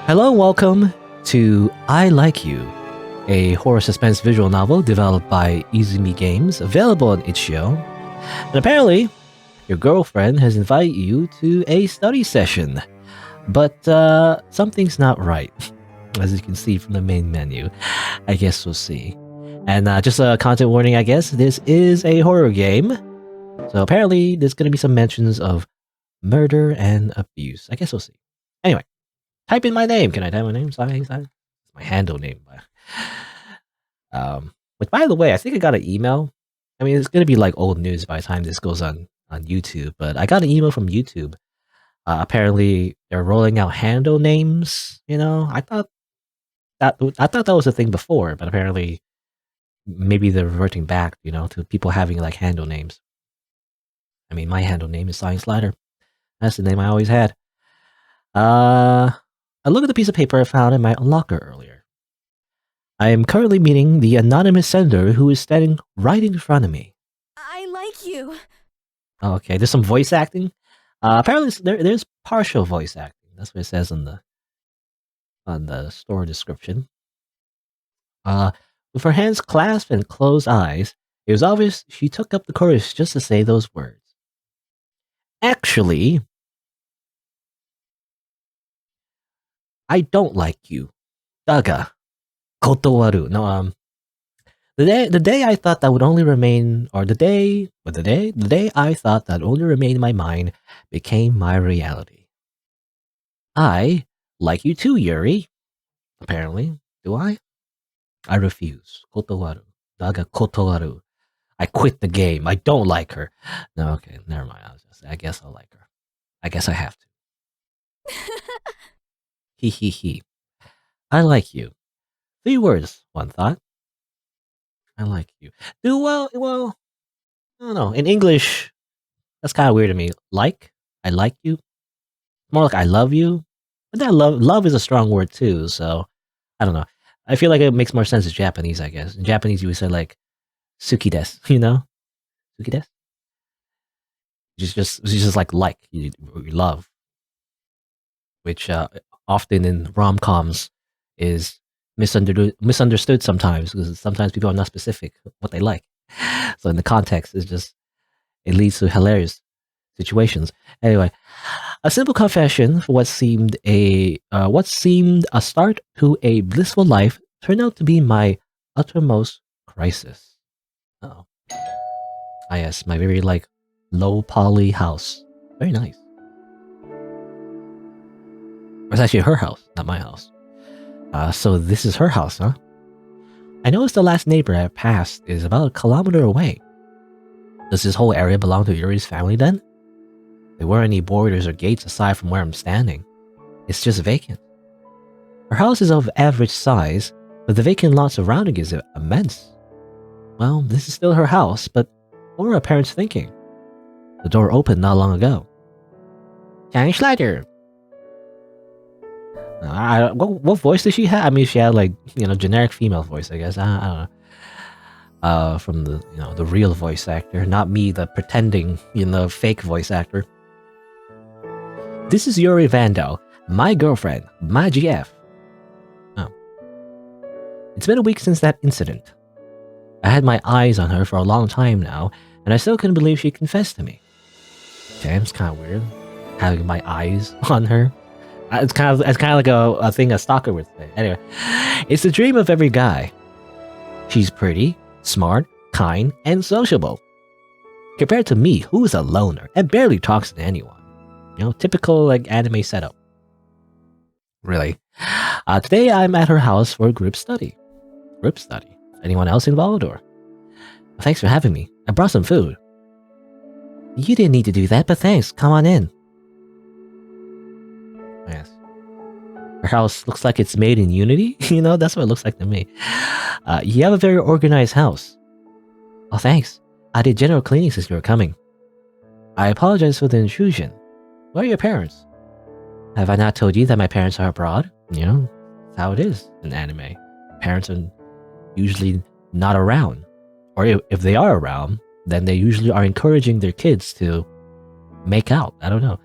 Hello and welcome to I Like You, a horror suspense visual novel developed by Izumi Games, available on itch.io. And apparently, your girlfriend has invited you to a study session, but something's not right, as you can see from the main menu. I guess we'll see. And just a content warning, I guess, this is a horror game, so apparently there's going to be some mentions of murder and abuse. I guess we'll see. Anyway. Type in my name. Can I type my name? SighingSlider? It's my handle name. Which, by the way, I think I got an email. I mean, it's going to be like old news by the time this goes on YouTube, but I got an email from YouTube. Apparently, they're rolling out handle names. I thought that was a thing before, but apparently, maybe they're reverting back, to people having like handle names. I mean, my handle name is SighingSlider. That's the name I always had. I look at the piece of paper I found in my locker earlier. I am currently meeting the anonymous sender who is standing right in front of me. I like you. Okay, there's some voice acting. Apparently, there's partial voice acting. That's what it says on the store description. With her hands clasped and closed eyes, it was obvious she took up the courage just to say those words. Actually, I don't like you. Daga. Kotowaru. No, the day I thought that would only remain, or the day I thought that only remained in my mind became my reality. I like you too, Yuri. Apparently. Do I? I refuse. Kotowaru. Daga kotowaru. I quit the game. I don't like her. No, okay, never mind. I guess I like her. I guess I have to. He he he. I like you. 3 words, one thought. I like you. Well, I don't know. In English, that's kind of weird to me. Like, I like you. More like I love you. But that love is a strong word too, so I don't know. I feel like it makes more sense in Japanese, I guess. In Japanese, you would say like, suki desu, Suki desu? It's just like, you love. Which often in rom-coms is misunderstood sometimes, because sometimes people are not specific what they like. So in the context, it leads to hilarious situations. Anyway, a simple confession for what seemed a start to a blissful life turned out to be my uttermost crisis. Oh, yes, my very low poly house. Very nice. It's actually her house, not my house. So this is her house, huh? I noticed the last neighbor I passed is about a kilometer away. Does this whole area belong to Yuri's family then? There weren't any borders or gates aside from where I'm standing. It's just vacant. Her house is of average size, but the vacant lot surrounding it is immense. Well, this is still her house, but what were her parents thinking? The door opened not long ago. SighingSlider. What voice did she have? I mean, she had generic female voice, I guess. I don't know. From the real voice actor, not me, the pretending, fake voice actor. This is Yuri Vandall, my girlfriend, my GF. Oh. It's been a week since that incident. I had my eyes on her for a long time now, and I still couldn't believe she confessed to me. Damn, it's kind of weird, having my eyes on her. It's kind of like a thing a stalker would say. Anyway, it's the dream of every guy. She's pretty, smart, kind, and sociable. Compared to me, who's a loner and barely talks to anyone. Typical anime setup. Really. Today I'm at her house for a group study. Group study? Anyone else involved or? Thanks for having me. I brought some food. You didn't need to do that, but thanks. Come on in. Yes. Her house looks like it's made in Unity. That's what it looks like to me. You have a very organized house. Oh, thanks. I did general cleaning since you were coming. I apologize for the intrusion. Where are your parents? Have I not told you that my parents are abroad? That's how it is in anime. Parents are usually not around. Or if they are around, then they usually are encouraging their kids to make out. I don't know.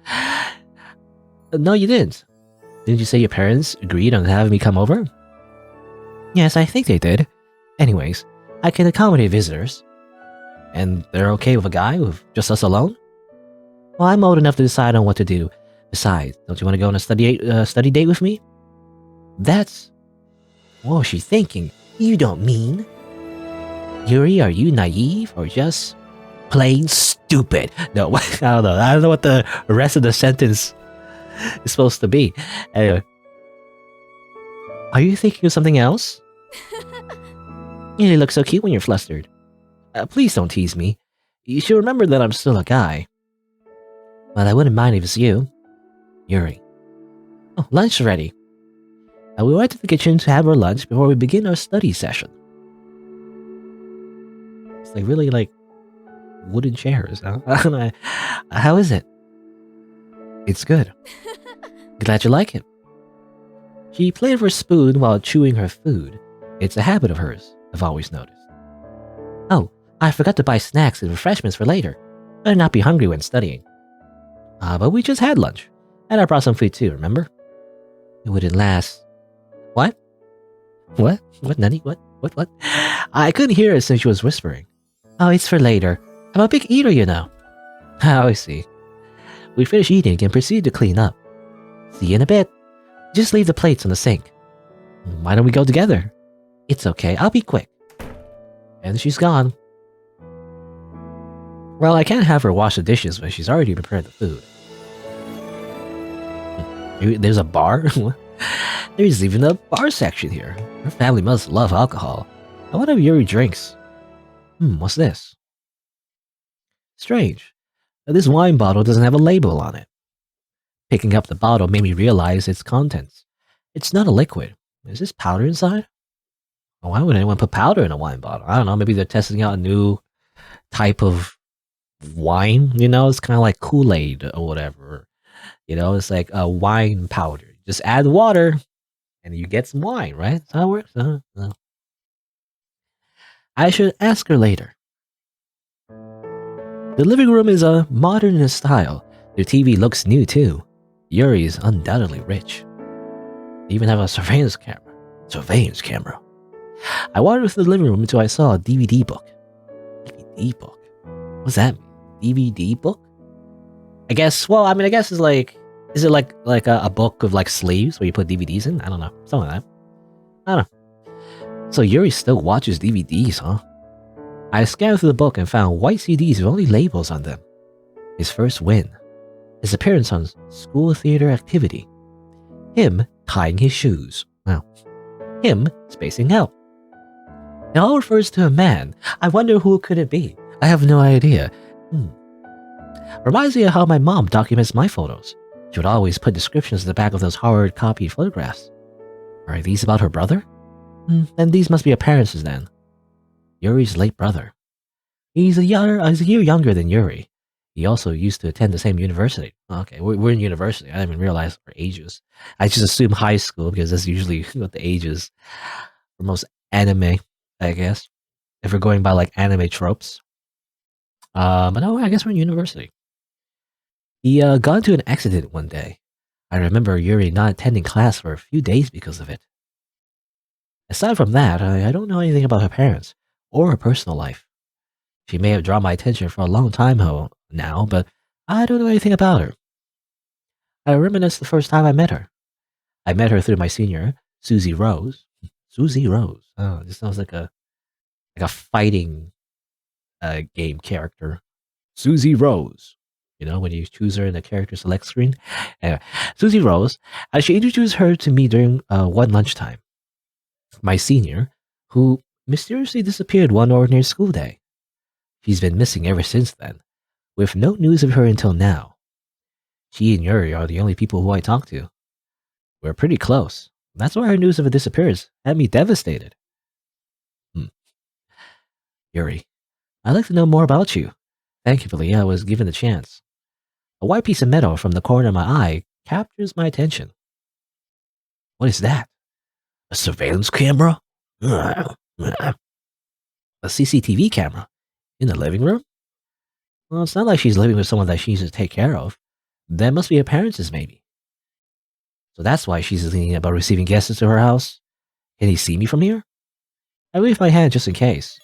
No, you didn't. Didn't you say your parents agreed on having me come over? Yes, I think they did. Anyways, I can accommodate visitors. And they're okay with a guy with just us alone? Well, I'm old enough to decide on what to do. Besides, don't you want to go on a study date with me? That's... What was she thinking? You don't mean... Yuri, are you naive or just plain stupid? No, I don't know. I don't know what the rest of the sentence is supposed to be. Anyway. Are you thinking of something else? You look so cute when you're flustered. Please don't tease me. You should remember that I'm still a guy. Well, I wouldn't mind if it's you. Yuri. Oh, lunch ready. We went to the kitchen to have our lunch before we begin our study session. It's like really like wooden chairs, huh? How is it? It's good. Glad you like it. She played with her spoon while chewing her food. It's a habit of hers, I've always noticed. Oh, I forgot to buy snacks and refreshments for later. Better not be hungry when studying. But we just had lunch. And I brought some food too, remember? It wouldn't last. What? What? What, Nani? What? I couldn't hear her since she was whispering. Oh, it's for later. I'm a big eater, you know. Oh, I see. We finished eating and proceeded to clean up. See you in a bit. Just leave the plates on the sink. Why don't we go together? It's okay, I'll be quick. And she's gone. Well, I can't have her wash the dishes when she's already prepared the food. There's a bar? There's even a bar section here. Her family must love alcohol. I wonder if Yuri drinks. What's this? Strange. This wine bottle doesn't have a label on it. Picking up the bottle made me realize its contents. It's not a liquid. Is this powder inside? Why would anyone put powder in a wine bottle? I don't know. Maybe they're testing out a new type of wine. You know, it's kind of like Kool-Aid or whatever. You know, it's like a wine powder. Just add water and you get some wine, right? That's how it works. I should ask her later. The living room is modern in style. The TV looks new too. Yuri is undoubtedly rich. They even have a surveillance camera. I wandered through the living room until I saw a DVD book. DVD book? What's that mean? DVD book? I guess it's like... Is it like a book with like sleeves where you put DVDs in? I don't know. Something like that. I don't know. So Yuri still watches DVDs, huh? I scanned through the book and found white CDs with only labels on them. His first win. His appearance on School Theater Activity. Him tying his shoes. Well, him spacing out. It all refers to a man. I wonder who could it be? I have no idea. Reminds me of how my mom documents my photos. She would always put descriptions at the back of those hard copied photographs. Are these about her brother? Then these must be appearances then. Yuri's late brother. He's a year younger than Yuri. He also used to attend the same university. Okay, we're in university. I didn't even realize our ages. I just assume high school because that's usually what the age is for most anime, I guess. If we're going by like anime tropes. But no, I guess we're in university. He got into an accident one day. I remember Yuri not attending class for a few days because of it. Aside from that, I don't know anything about her parents or her personal life. She may have drawn my attention for a long time now, but I don't know anything about her. I reminisce the first time I met her. I met her through my senior, Susie Rose. Susie Rose. Oh, this sounds like a fighting game character. Susie Rose. You know, when you choose her in the character select screen. Anyway, Susie Rose, she introduced her to me during one lunchtime. My senior, who mysteriously disappeared one ordinary school day. She's been missing ever since then, with no news of her until now. She and Yuri are the only people who I talk to. We're pretty close. That's why her news of her disappearance had me devastated. Yuri, I'd like to know more about you. Thankfully, I was given the chance. A white piece of metal from the corner of my eye captures my attention. What is that? A surveillance camera? A CCTV camera? In the living room? Well, it's not like she's living with someone that she needs to take care of. That must be her parents' maybe. So that's why she's thinking about receiving guests into her house. Can he see me from here? I wave my hand just in case.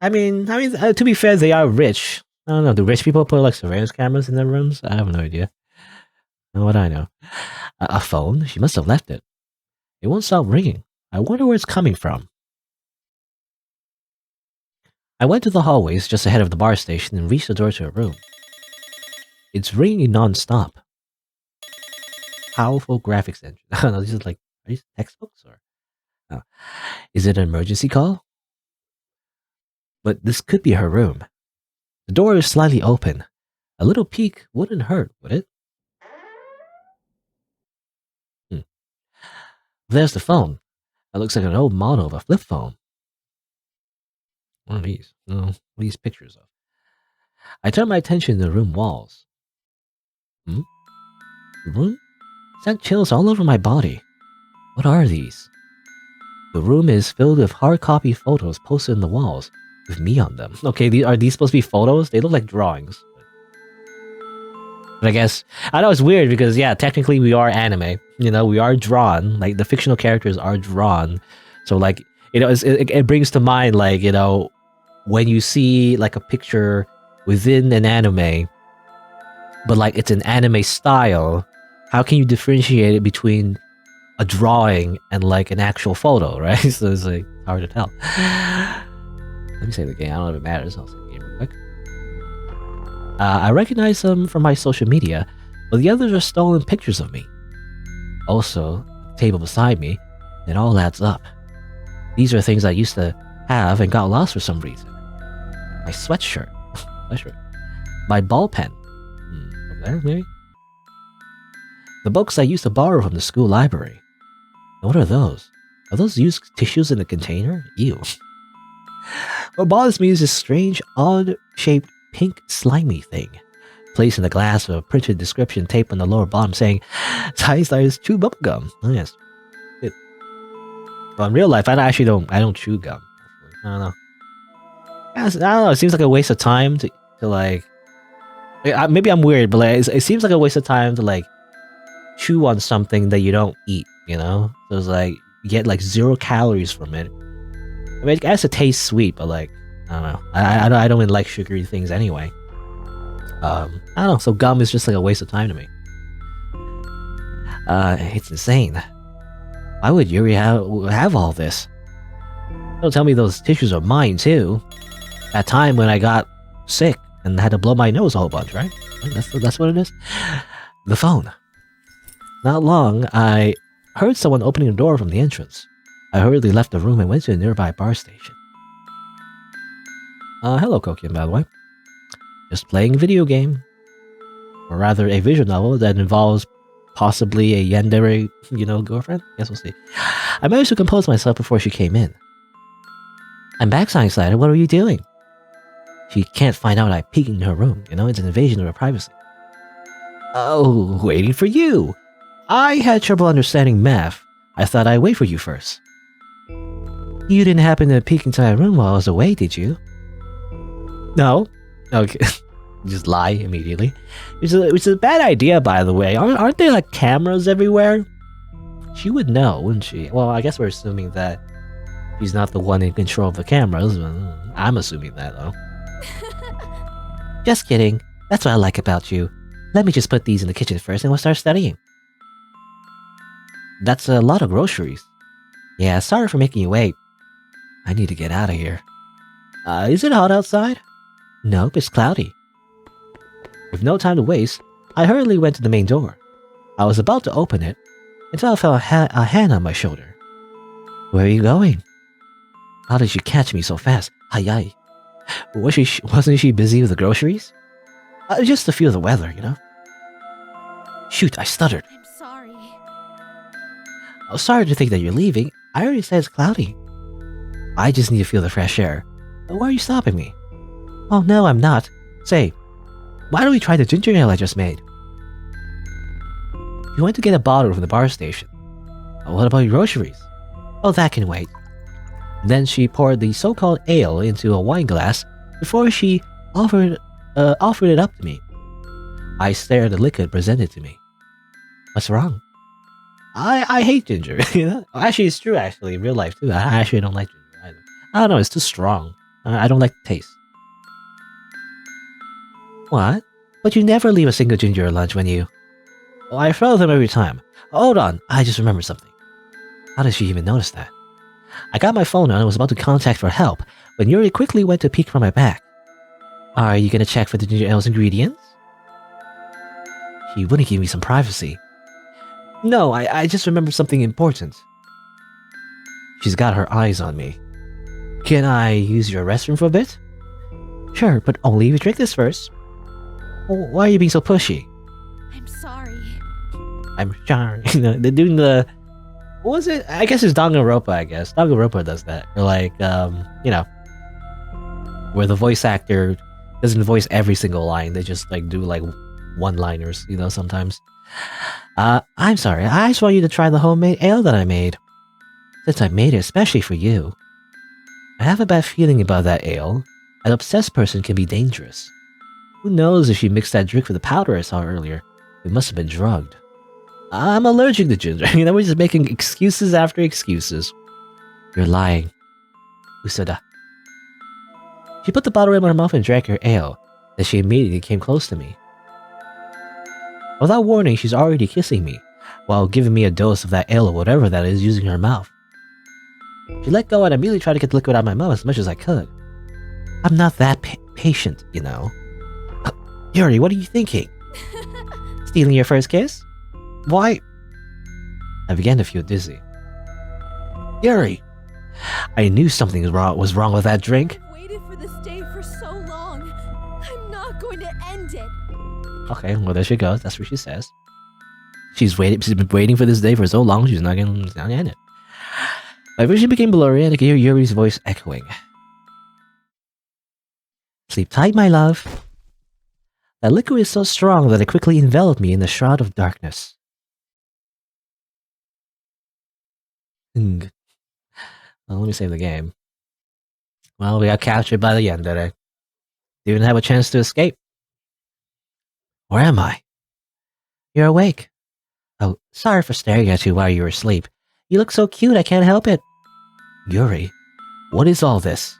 To be fair, they are rich. I don't know. Do rich people put like surveillance cameras in their rooms? I have no idea. Know what I know. A phone? She must have left it. It won't stop ringing. I wonder where it's coming from. I went to the hallways just ahead of the bar station and reached the door to her room. It's ringing non-stop. Powerful graphics engine. I don't know, these are like, are these textbooks or? Oh. Is it an emergency call? But this could be her room. The door is slightly open. A little peek wouldn't hurt, would it? There's the phone. It looks like an old model of a flip phone. One of these. No, what are these pictures of? I turn my attention to the room walls. The room? Sent chills all over my body. What are these? The room is filled with hard copy photos posted on the walls with me on them. Okay, are these supposed to be photos? They look like drawings. But I guess, I know it's weird because, yeah, technically we are anime. You know, we are drawn. Like, the fictional characters are drawn. So, like, you know, it brings to mind, like, you know, when you see, like, a picture within an anime, but, like, it's an anime style, how can you differentiate it between a drawing and, like, an actual photo, right? So it's, like, hard to tell. Let me save the game. I don't know if it matters. I'll save the game real quick. I recognize them from my social media, but the others are stolen pictures of me. Also, the table beside me, it all adds up. These are things I used to have and got lost for some reason. My sweatshirt. My ball pen. Over there, maybe? The books I used to borrow from the school library. What are those? Are those used tissues in the container? Ew. What bothers me is this strange, odd-shaped pink slimy thing placed in the glass with a printed description taped on the lower bottom saying SighingSlider's chew bubblegum. Oh yes. Well, in real life I don't chew gum. I don't know. I don't know, it seems like a waste of time to like, maybe I'm weird, but like it seems like a waste of time to like chew on something that you don't eat, you know? So it's like you get like 0 calories from it. I mean, I guess it tastes sweet, but like I don't know. I don't really like sugary things anyway. I don't know. So gum is just like a waste of time to me. It's insane. Why would Yuri have all this? Don't tell me those tissues are mine too. That time when I got sick and had to blow my nose a whole bunch, right? That's what it is. The phone. Not long, I heard someone opening the door from the entrance. I hurriedly left the room and went to a nearby bar station. Hello, Kokian, by the way. Just playing a video game. Or rather, a visual novel that involves possibly a yandere, girlfriend? Guess we'll see. I managed to compose myself before she came in. I'm back, SighingSlider. What are you doing? She can't find out I peeked into her room. It's an invasion of her privacy. Oh, waiting for you. I had trouble understanding math. I thought I'd wait for you first. You didn't happen to peek into my room while I was away, did you? No. Okay. Just lie immediately. Which is a bad idea, by the way. Aren't there like cameras everywhere? She would know, wouldn't she? Well, I guess we're assuming that she's not the one in control of the cameras. I'm assuming that, though. Just kidding. That's what I like about you. Let me just put these in the kitchen first and we'll start studying. That's a lot of groceries. Yeah, sorry for making you wait. I need to get out of here. Is it hot outside? Nope, it's cloudy. With no time to waste, I hurriedly went to the main door. I was about to open it until I felt a hand on my shoulder. Where are you going? How did you catch me so fast? Hi. Wasn't she busy with the groceries? Just to feel the weather, Shoot, I stuttered. I'm sorry. I was sorry to think that you're leaving. I already said it's cloudy. I just need to feel the fresh air. Why are you stopping me? Oh no, I'm not. Say, why don't we try the ginger ale I just made? You went to get a bottle from the bar station. What about your groceries? Oh, that can wait. Then she poured the so-called ale into a wine glass before she offered it up to me. I stared at the liquid presented to me. What's wrong? I hate ginger. You know? Actually, it's true. Actually, in real life too. I actually don't like ginger either. I don't know. It's too strong. I don't like the taste. What? But you never leave a single ginger at lunch when you... Oh, I throw them every time. Hold on, I just remembered something. How did she even notice that? I got my phone and I was about to contact for help when Yuri quickly went to peek from my back. Are you gonna check for the ginger ale's ingredients? She wouldn't give me some privacy. No, I just remembered something important. She's got her eyes on me. Can I use your restroom for a bit? Sure, but only if you drink this first. Why are you being so pushy? I'm sorry. I'm sorry. They're doing the... What was it? I guess it's Danganronpa, I guess. Danganronpa does that. Or like, you know, where the voice actor doesn't voice every single line. They just like do like one-liners, you know, sometimes. I'm sorry. I just want you to try the homemade ale that I made. Since I made it especially for you. I have a bad feeling about that ale. An obsessed person can be dangerous. Who knows if she mixed that drink with the powder I saw earlier. It must have been drugged. I'm allergic to ginger. You know, we're just making excuses after excuses. You're lying. Usada. She put the bottle in her mouth and drank her ale. Then she immediately came close to me. Without warning, she's already kissing me, while giving me a dose of that ale or whatever that is using her mouth. She let go and I immediately tried to get the liquid out of my mouth as much as I could. I'm not that patient, you know. Yuri, what are you thinking? Stealing your first kiss? Why? I began to feel dizzy. Yuri! I knew something was wrong with that drink. I've waited for this day for so long. I'm not going to end it. Okay, well there she goes. That's what she says. She's been waiting for this day for so long, she's not gonna end it. My vision became blurry and I could hear Yuri's voice echoing. Sleep tight, my love. That liquid is so strong that it quickly enveloped me in the shroud of darkness. Well, let me save the game. Well, we got captured by the end today. Didn't have a chance to escape. Where am I? You're awake. Oh, sorry for staring at you while you were asleep. You look so cute, I can't help it. Yuri, what is all this?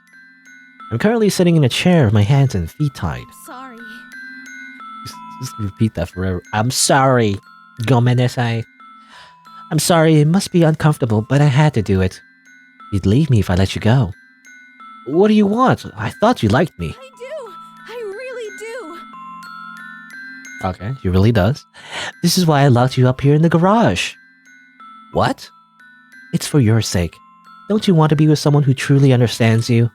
I'm currently sitting in a chair with my hands and feet tied. Sorry. Just repeat that forever. I'm sorry. Gomenasai. I'm sorry, it must be uncomfortable, but I had to do it. You'd leave me if I let you go. What do you want? I thought you liked me. I do. I really do. Okay, she really does. This is why I locked you up here in the garage. What? It's for your sake. Don't you want to be with someone who truly understands you?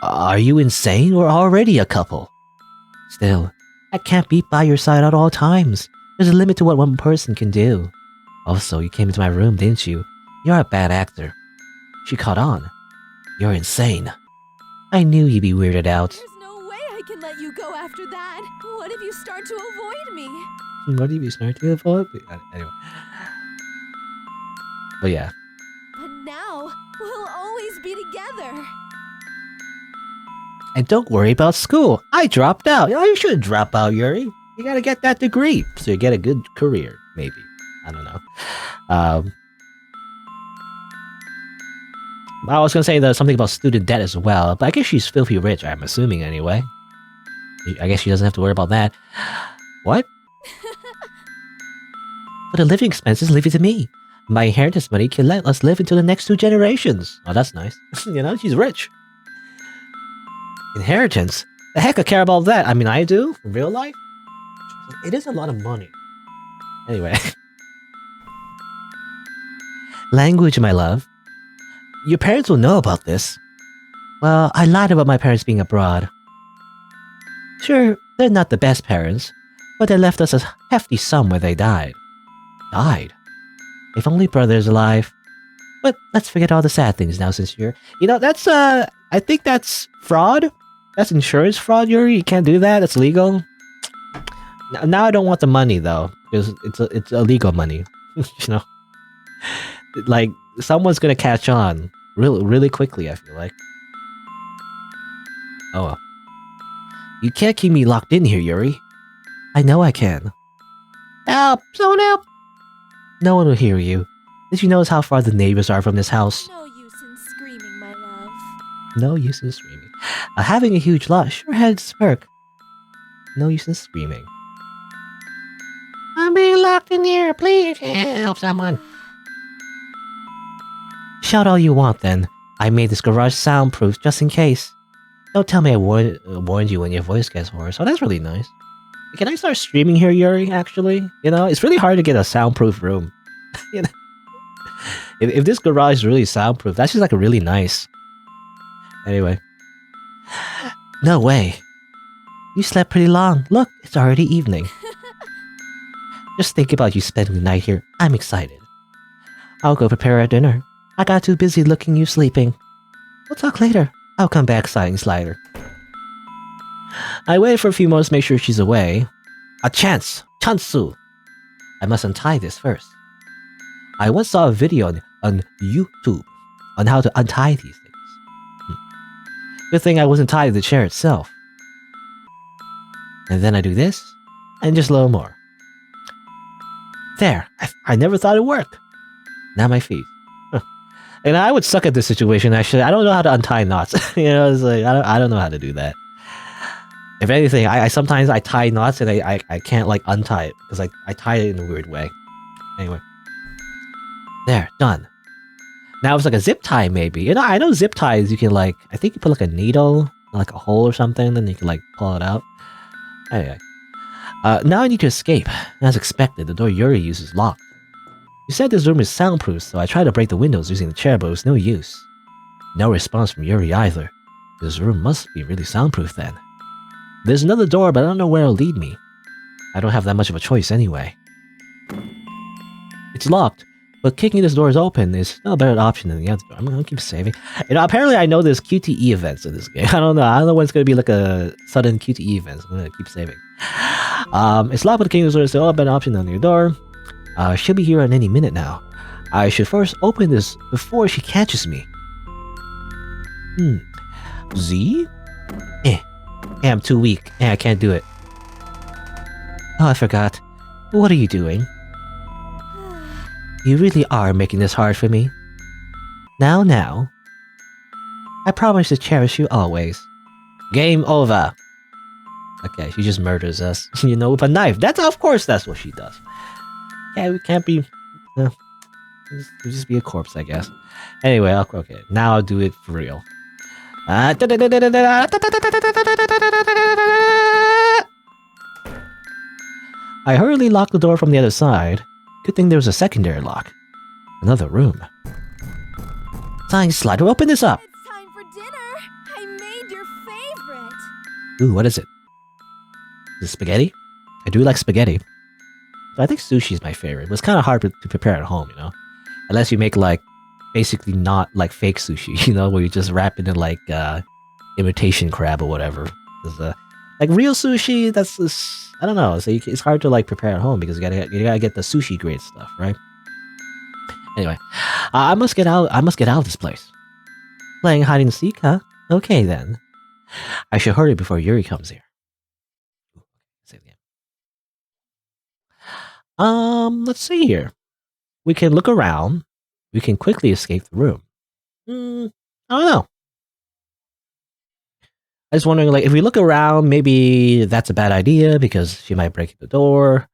Are you insane? We're already a couple. Still, I can't be by your side at all times. There's a limit to what one person can do. Also, you came into my room, didn't you? You're a bad actor. She caught on. You're insane. I knew you'd be weirded out. There's no way I can let you go after that. What if you start to avoid me? What if you start to avoid me? Anyway. But yeah. But now, we'll always be together. And don't worry about school. I dropped out. You know, you shouldn't drop out, Yuri. You gotta get that degree so you get a good career, maybe. I don't know. I was gonna say there's something about student debt as well, but I guess she's filthy rich, I'm assuming anyway. I guess she doesn't have to worry about that. What? For the living expenses, leave it to me. My inheritance money can let us live into the next 2 generations. Oh, that's nice. You know, she's rich. Inheritance? The heck I care about that? I mean, I do, in real life. It is a lot of money. Anyway. Language, my love. Your parents will know about this. Well, I lied about my parents being abroad. Sure, they're not the best parents, but they left us a hefty sum when they died. Died? If only brother's alive. But let's forget all the sad things now since you're... You know, that's, I think that's fraud. That's insurance fraud, Yuri. You can't do that. It's legal. Now I don't want the money, though, because it's illegal money. You know? Like, someone's gonna catch on really quickly, I feel like. Oh well. You can't keep me locked in here, Yuri. I know I can. Help! Someone help! No one will hear you. Did you notice how far the neighbors are from this house? No use in screaming, my love. No use in screaming. Having a huge lot sure had its perk. No use in screaming. I'm being locked in here. Please help someone. Shout all you want then. I made this garage soundproof just in case. Don't tell me I warned you when your voice gets hoarse. Oh, that's really nice. Can I start streaming here, Yuri, actually? You know, it's really hard to get a soundproof room. You know? If this garage is really soundproof, that's just like a really nice. Anyway. No way. You slept pretty long. Look, it's already evening. Just think about you spending the night here. I'm excited. I'll go prepare our dinner. I got too busy looking you sleeping. We'll talk later. I'll come back, SighingSlider. I waited for a few moments to make sure she's away. A chance! Chansu! I must untie this first. I once saw a video on YouTube on how to untie these things. Good thing I wasn't tied to the chair itself. And then I do this, and just a little more. There! I never thought it'd work. Now my feet. And I would suck at this situation, actually. I don't know how to untie knots. You know, it's like, I don't know how to do that. If anything, I sometimes tie knots and I can't like untie it because I tie it in a weird way. Anyway. There, done. Now it's like a zip tie maybe. You know, I know zip ties you can like, I think you put like a needle, like a hole or something, then you can like pull it out. Anyway. Now I need to escape. As expected, the door Yuri uses is locked. You said this room is soundproof, so I tried to break the windows using the chair, but it was no use. No response from Yuri either. This room must be really soundproof then. There's another door, but I don't know where it'll lead me. I don't have that much of a choice anyway. It's locked, but kicking this door open is no better option than the other door. I'm gonna keep saving. You know, apparently I know there's QTE events in this game. I don't know when it's gonna be like a sudden QTE event. So I'm gonna keep saving. It's locked, but kicking this door is no better option than your door. She'll be here at any minute now. I should first open this before she catches me. Z? I'm too weak. I can't do it. Oh, I forgot. What are you doing? You really are making this hard for me. Now. I promise to cherish you always. Game over. Okay, she just murders us, you know, with a knife. Of course that's what she does. Yeah, we can't be... we'll just be a corpse, I guess. Anyway, okay. Now I'll do it for real. I hurriedly locked the door from the other side. Good thing there was a secondary lock. Another room. SighingSlider, open this up! It's time for dinner! I made your favorite! Ooh, what is it? Is it spaghetti? I do like spaghetti. So I think sushi is my favorite, but it's kind of hard to prepare at home, you know? Unless you make, like, basically not, like, fake sushi, you know? Where you just wrap it in, like, imitation crab or whatever. Like, real sushi, that's just, I don't know. So it's hard to, like, prepare at home because you gotta get the sushi grade stuff, right? Anyway, I must get out of this place. Playing hide and seek, huh? Okay, then. I should hurry before Yuri comes here. Save the game. Let's see here. We can look around. We can quickly escape the room. I don't know. I was wondering, like, if we look around, maybe that's a bad idea because she might break the door.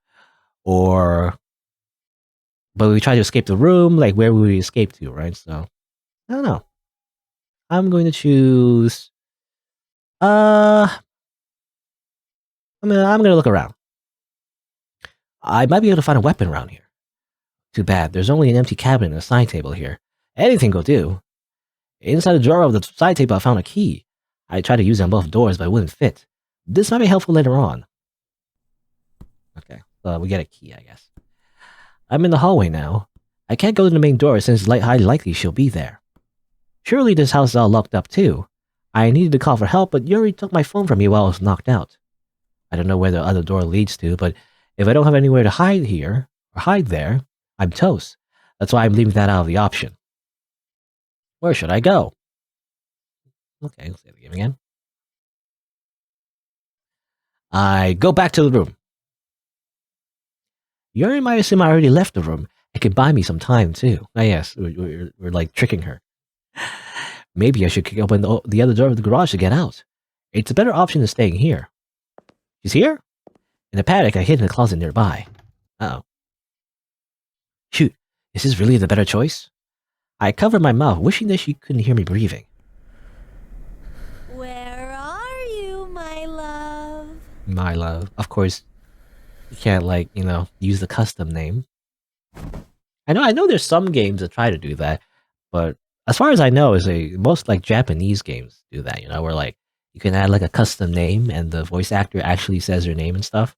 But we try to escape the room, like, where would we escape to, right? So, I don't know. I'm going to choose... I'm gonna look around. I might be able to find a weapon around here. Too bad, there's only an empty cabinet and a side table here. Anything will do. Inside the drawer of the side table, I found a key. I tried to use it on both doors, but it wouldn't fit. This might be helpful later on. Okay, so we get a key, I guess. I'm in the hallway now. I can't go to the main door since it's highly likely she'll be there. Surely this house is all locked up too. I needed to call for help, but Yuri took my phone from me while I was knocked out. I don't know where the other door leads to, but if I don't have anywhere to hide here, or hide there, I'm toast. That's why I'm leaving that out of the option. Where should I go? Okay, let's play the game again. I go back to the room. Yuri might assume I already left the room, It could buy me some time, too. Ah, yes, we're like tricking her. Maybe I should kick open the other door of the garage to get out. It's a better option than staying here. She's here? In the paddock, I hid in a closet nearby. Uh-oh. Shoot, is this really the better choice? I covered my mouth, wishing that she couldn't hear me breathing. Where are you, my love? My love. Of course, you can't, like, use the custom name. I know there's some games that try to do that, but as far as I know, most like Japanese games do that, where like you can add like a custom name and the voice actor actually says your name and stuff.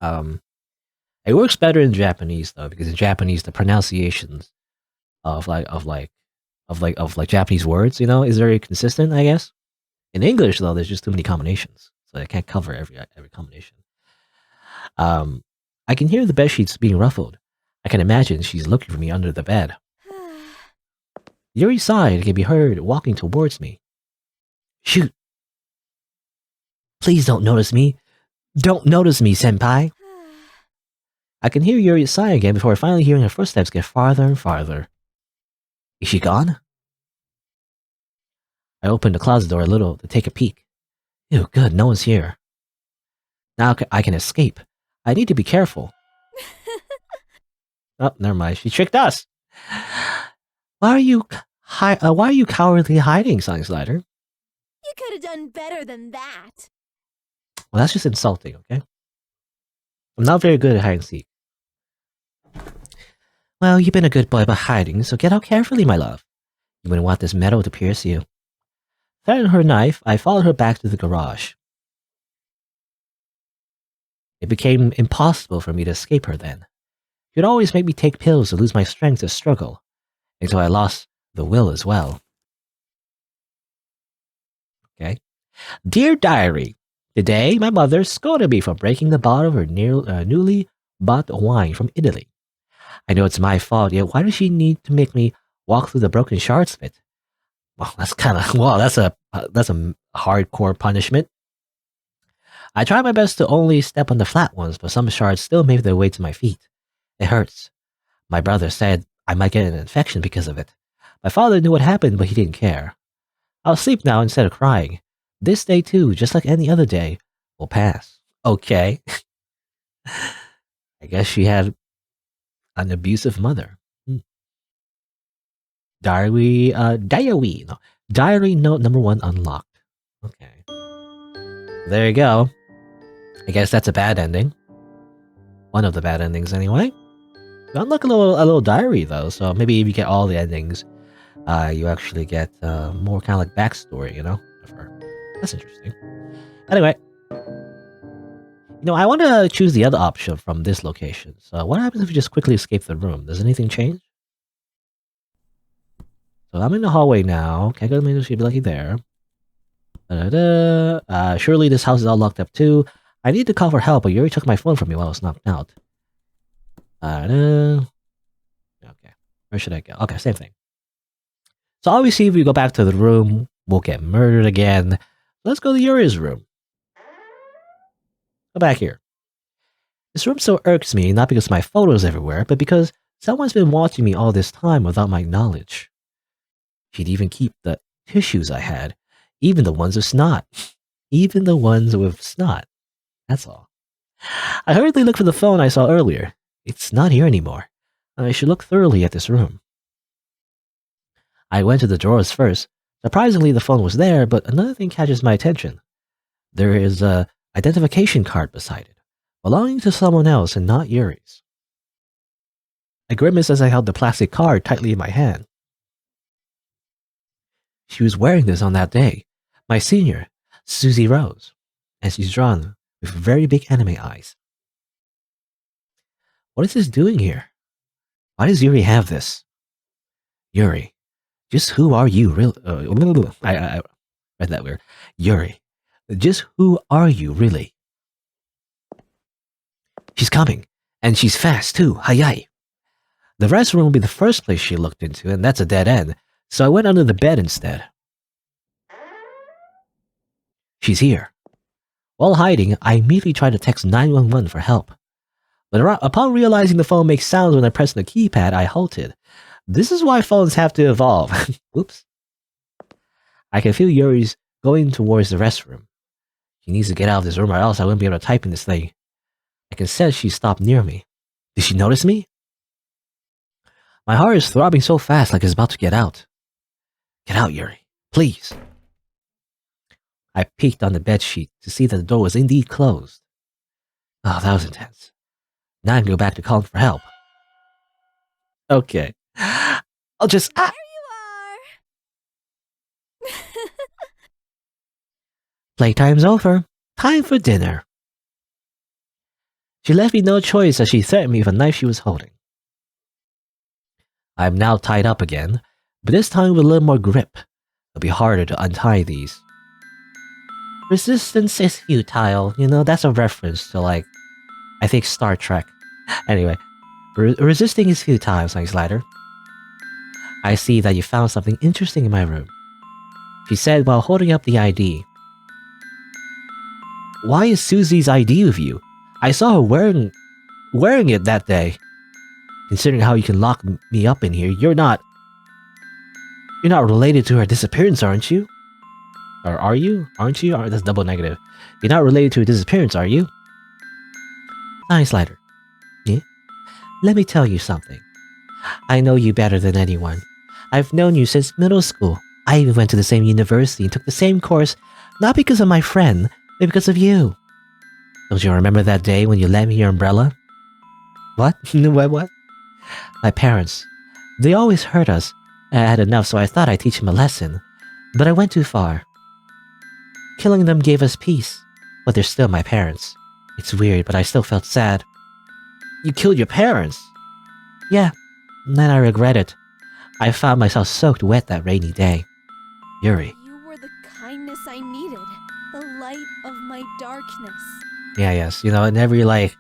It works better in Japanese though, because in Japanese the pronunciations of Japanese words, is very consistent, I guess. In English though, there's just too many combinations, so I can't cover every combination. I can hear the bed sheets being ruffled. I can imagine she's looking for me under the bed. Yuri sighed and can be heard walking towards me. Shoot! Please don't notice me. Don't notice me, senpai. I can hear Yuri sigh again before finally hearing her footsteps get farther and farther. Is she gone? I opened the closet door a little to take a peek. Ew, good, no one's here. Now I can escape. I need to be careful. Oh, never mind. She tricked us. Why are you cowardly hiding, SighingSlider? You could have done better than that. Well, that's just insulting, okay? I'm not very good at hide and seek. Well, you've been a good boy about hiding, so get out carefully, my love. You wouldn't want this metal to pierce you. Threading her knife, I followed her back to the garage. It became impossible for me to escape her then. She would always make me take pills to lose my strength to struggle, until I lost the will as well. Okay. Dear Diary, today my mother scolded me for breaking the bottle of her newly bought wine from Italy. I know it's my fault, yet why does she need to make me walk through the broken shards of it? Well, that's a hardcore punishment. I tried my best to only step on the flat ones, but some shards still made their way to my feet. It hurts. My brother said I might get an infection because of it. My father knew what happened, but he didn't care. I'll sleep now instead of crying. This day too, just like any other day, will pass. Okay. I guess she had an abusive mother. Diary note number 1 unlocked. Okay. There you go. I guess that's a bad ending. One of the bad endings, anyway. You unlock a little diary, though, so maybe if you get all the endings, you actually get more kind of like backstory, of her. That's interesting. Anyway. I want to choose the other option from this location. So what happens if you just quickly escape the room? Does anything change? So I'm in the hallway now. Can't go to the window, she'd be lucky there. Surely this house is all locked up too. I need to call for help, but Yuri took my phone from me while I was knocked out. Okay. Where should I go? Okay, same thing. So obviously if we go back to the room, we'll get murdered again. Let's go to Yuri's room. Go back here. This room so irks me, not because my photos everywhere, but because someone's been watching me all this time without my knowledge. She'd even keep the tissues I had, even the ones with snot. Even the ones with snot. That's all. I hurriedly looked for the phone I saw earlier. It's not here anymore. I should look thoroughly at this room. I went to the drawers first. Surprisingly, the phone was there, but another thing catches my attention. There is a identification card beside it, belonging to someone else and not Yuri's. I grimaced as I held the plastic card tightly in my hand. She was wearing this on that day, my senior, Susie Rose, and she's drawn with very big anime eyes. What is this doing here? Why does Yuri have this? Yuri, just who are you really? I read that weird. Yuri, just who are you really? She's coming, and she's fast too, hayai. The restroom will be the first place she looked into, and that's a dead end, so I went under the bed instead. She's here. While hiding, I immediately tried to text 911 for help. But upon realizing the phone makes sounds when I press the keypad, I halted. This is why phones have to evolve. Oops. I can feel Yuri's going towards the restroom. She needs to get out of this room or else I wouldn't be able to type in this thing. I can sense she stopped near me. Did she notice me? My heart is throbbing so fast like it's about to get out. Get out, Yuri. Please. I peeked on the bedsheet to see that the door was indeed closed. Oh, that was intense. Now I can go back to calling for help. Okay. I'll just... There you are! Playtime's over. Time for dinner. She left me no choice as she threatened me with a knife she was holding. I am now tied up again, but this time with a little more grip. It'll be harder to untie these. Resistance is futile. You know, that's a reference to, like, I think Star Trek. Anyway, resisting is futile, SighingSlider. I see that you found something interesting in my room. She said while holding up the ID. Why is Susie's ID with you? I saw her wearing it that day. Considering how you can lock me up in here, you're not related to her disappearance, aren't you? Or are you? Aren't you? Or that's double negative. You're not related to her disappearance, are you? SighingSlider. Yeah? Let me tell you something. I know you better than anyone. I've known you since middle school. I even went to the same university and took the same course, not because of my friend, but because of you. Don't you remember that day when you lent me your umbrella? What? What? My parents. They always hurt us. I had enough, so I thought I'd teach them a lesson. But I went too far. Killing them gave us peace, but they're still my parents. It's weird, but I still felt sad. You killed your parents? Yeah, and then I regret it. I found myself soaked wet that rainy day. Yuri. You were the kindness I needed, the light of my darkness. Yeah, yes, you know, in every, like,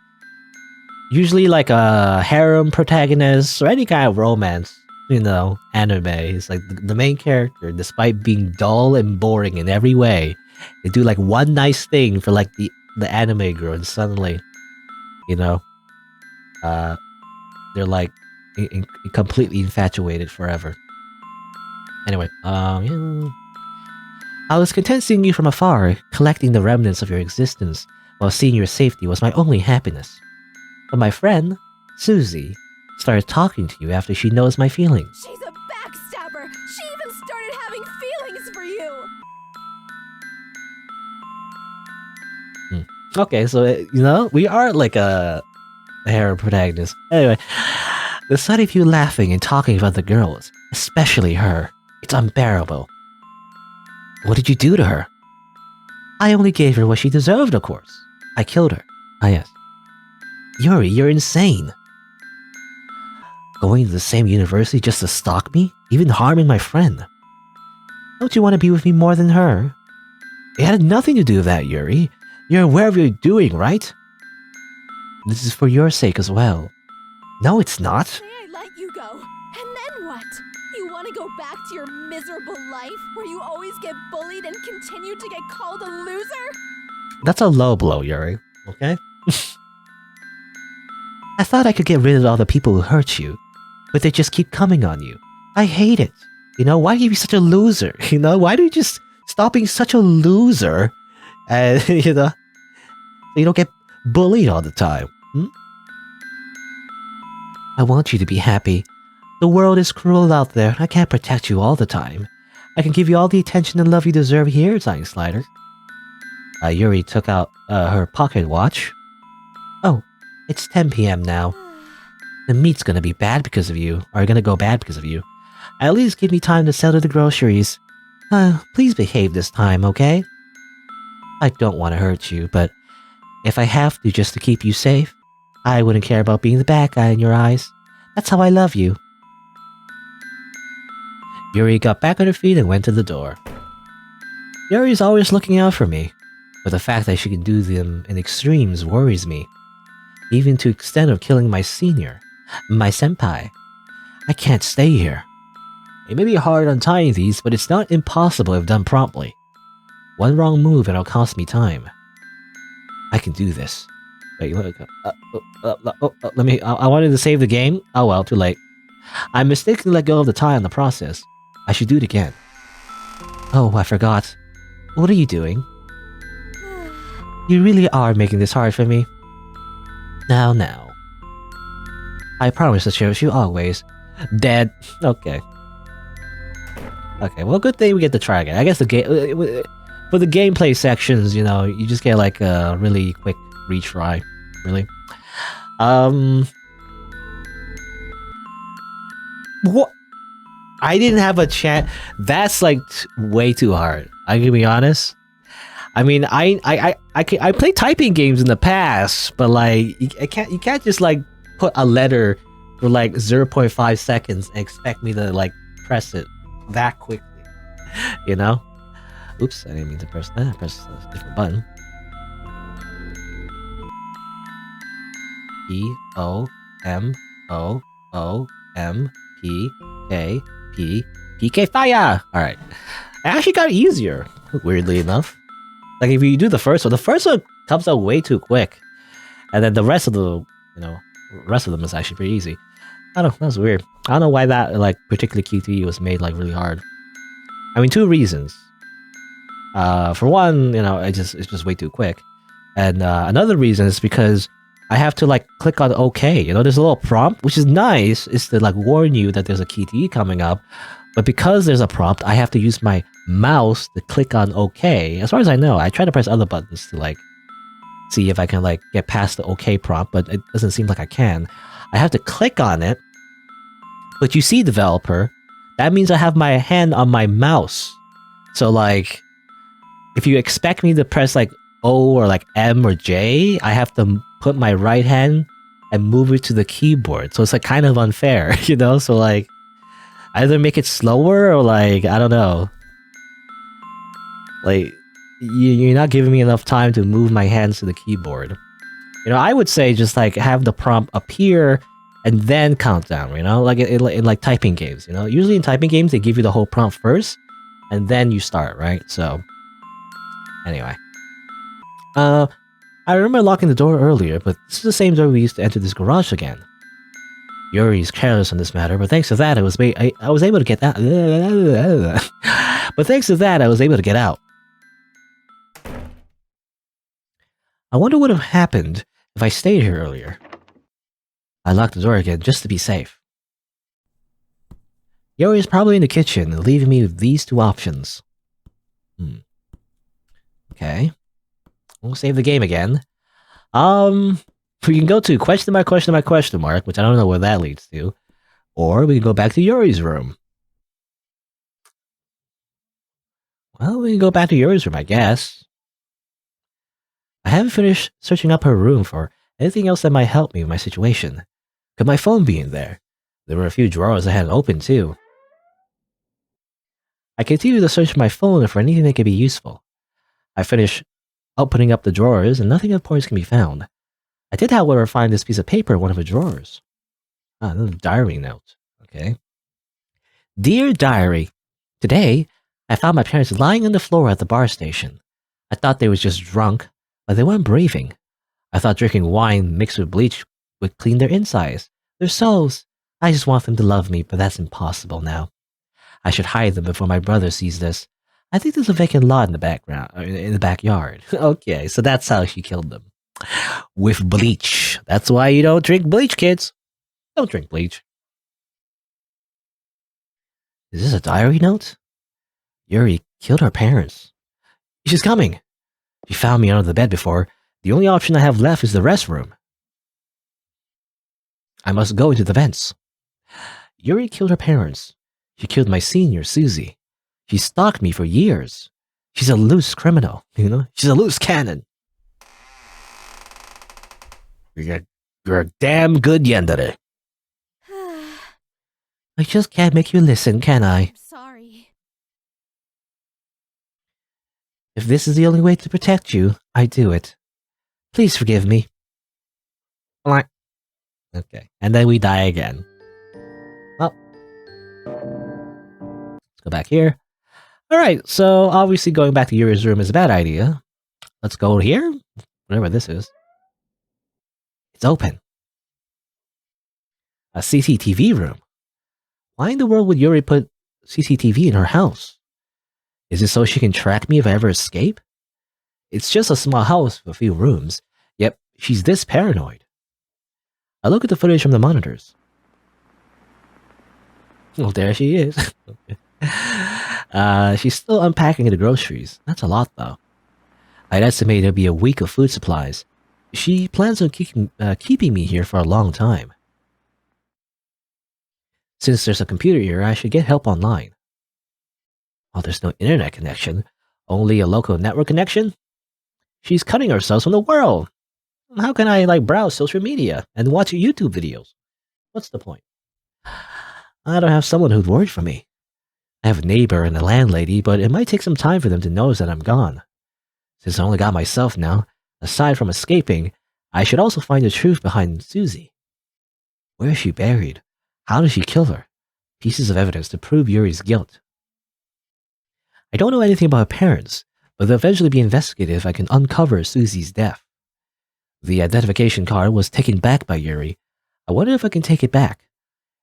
usually like a harem protagonist or any kind of romance, you know, anime, it's like the main character, despite being dull and boring in every way, they do like one nice thing for like the anime girl, and suddenly, you know, they're like completely infatuated forever. Anyway, yeah. I was content seeing you from afar, collecting the remnants of your existence, while seeing your safety was my only happiness. But my friend, Susie, started talking to you after she knows my feelings. She's a backstabber! She even started having feelings for you! Okay, so, you know, we are like a harem protagonist. Anyway, the sight of you laughing and talking about the girls, especially her, it's unbearable. What did you do to her? I only gave her what she deserved, of course. I killed her. Ah, yes. Yuri, you're insane. Going to the same university just to stalk me? Even harming my friend? Don't you want to be with me more than her? It had nothing to do with that, Yuri. You're aware of what you're doing, right? This is for your sake as well. No, it's not. Say I let you go, and then what? You want to go back to your miserable life, where you always get bullied and continue to get called a loser? That's a low blow, Yuri. Okay? I thought I could get rid of all the people who hurt you, but they just keep coming on you. I hate it. You know, why are you such a loser? You know, why do you just stop being such a loser? And, you know, so you don't get bullied all the time. I want you to be happy. The world is cruel out there. I can't protect you all the time. I can give you all the attention and love you deserve here, SighingSlider. Yuri took out her pocket watch. Oh, it's 10 p.m. now. The meat's gonna be bad because of you, or gonna go bad because of you. At least give me time to settle the groceries. Please behave this time, okay? I don't want to hurt you, but if I have to just to keep you safe, I wouldn't care about being the bad guy in your eyes. That's how I love you. Yuri got back on her feet and went to the door. Yuri's always looking out for me, but the fact that she can do them in extremes worries me. Even to the extent of killing my senior, my senpai. I can't stay here. It may be hard untying these, but it's not impossible if done promptly. One wrong move and it'll cost me time. I can do this. Wait, let me. I wanted to save the game. Oh well, too late. I mistakenly let go of the tie in the process. I should do it again. Oh, I forgot. What are you doing? You really are making this hard for me. Now. I promise to cherish you always. Dead. Okay. Okay, well, good thing we get to try again. I guess the game... For the gameplay sections, you know, you just get like a really quick retry. Really. What? I didn't have a chance. That's like way too hard. I can be honest. I mean, I played typing games in the past, but like you can't just like put a letter for like 0.5 seconds and expect me to like press it that quickly. You know? Oops, I didn't mean to press that. I pressed a different button. POMOOMPK fire! Alright. I actually got easier, weirdly enough. Like if you do the first one comes out way too quick. And then the rest of the rest of them is actually pretty easy. I don't know, that's weird. I don't know why that like particular QTE was made like really hard. I mean, two reasons. For one, it's just way too quick. And another reason is because I have to like click on OK. There's a little prompt, which is nice. It's to like warn you that there's a QTE coming up. But because there's a prompt, I have to use my mouse to click on OK. As far as I know, I try to press other buttons to like see if I can like get past the OK prompt, but it doesn't seem like I can. I have to click on it. But you see, developer, that means I have my hand on my mouse. So like, if you expect me to press like O or like M or J, I have to put my right hand and move it to the keyboard. So it's like kind of unfair, So like, either make it slower or like, I don't know. Like, you're not giving me enough time to move my hands to the keyboard. I would say just like have the prompt appear and then count down, like in like typing games, Usually in typing games, they give you the whole prompt first and then you start, right? So, anyway. I remember locking the door earlier, but this is the same door we used to enter this garage again. Yuri's careless on this matter, but thanks to that, I was able to get that. But thanks to that, I was able to get out. I wonder what would have happened if I stayed here earlier. I locked the door again just to be safe. Yuri is probably in the kitchen, leaving me with these two options. Okay. We'll save the game again. We can go to question mark, which I don't know where that leads to. Or we can go back to Yuri's room. Well, we can go back to Yuri's room, I guess. I haven't finished searching up her room for anything else that might help me with my situation. Could my phone be in there? There were a few drawers I hadn't opened, too. I continued to search my phone for anything that could be useful. I finished opening up the drawers, and nothing of importance can be found. I did, however, find this piece of paper in one of the drawers. Another diary note. Okay. Dear Diary, today, I found my parents lying on the floor at the bar station. I thought they was just drunk, but they weren't breathing. I thought drinking wine mixed with bleach would clean their insides, their souls. I just want them to love me, but that's impossible now. I should hide them before my brother sees this. I think there's a vacant lot in the background, in the backyard. Okay, so that's how she killed them. With bleach. That's why you don't drink bleach, kids. Don't drink bleach. Is this a diary note? Yuri killed her parents. She's coming. She found me under the bed before. The only option I have left is the restroom. I must go into the vents. Yuri killed her parents. She killed my senior, Susie. She stalked me for years. She's a loose criminal, She's a loose cannon. You're a damn good yandere. I just can't make you listen, can I? I'm sorry. If this is the only way to protect you, I do it. Please forgive me. Okay, and then we die again. Well, let's go back here. Alright, so obviously going back to Yuri's room is a bad idea. Let's go here, whatever this is. It's open. A CCTV room. Why in the world would Yuri put CCTV in her house? Is it so she can track me if I ever escape? It's just a small house with a few rooms, yet she's this paranoid. I look at the footage from the monitors. Oh, there she is. She's still unpacking the groceries. That's a lot, though. I'd estimate it'll be a week of food supplies. She plans on keeping me here for a long time. Since there's a computer here, I should get help online. Oh, there's no internet connection. Only a local network connection? She's cutting herself from the world. How can I, browse social media and watch YouTube videos? What's the point? I don't have someone who'd worry for me. I have a neighbor and a landlady, but it might take some time for them to notice that I'm gone. Since I only got myself now, aside from escaping, I should also find the truth behind Susie. Where is she buried? How did she kill her? Pieces of evidence to prove Yuri's guilt. I don't know anything about her parents, but they'll eventually be investigated if I can uncover Susie's death. The identification card was taken back by Yuri. I wonder if I can take it back.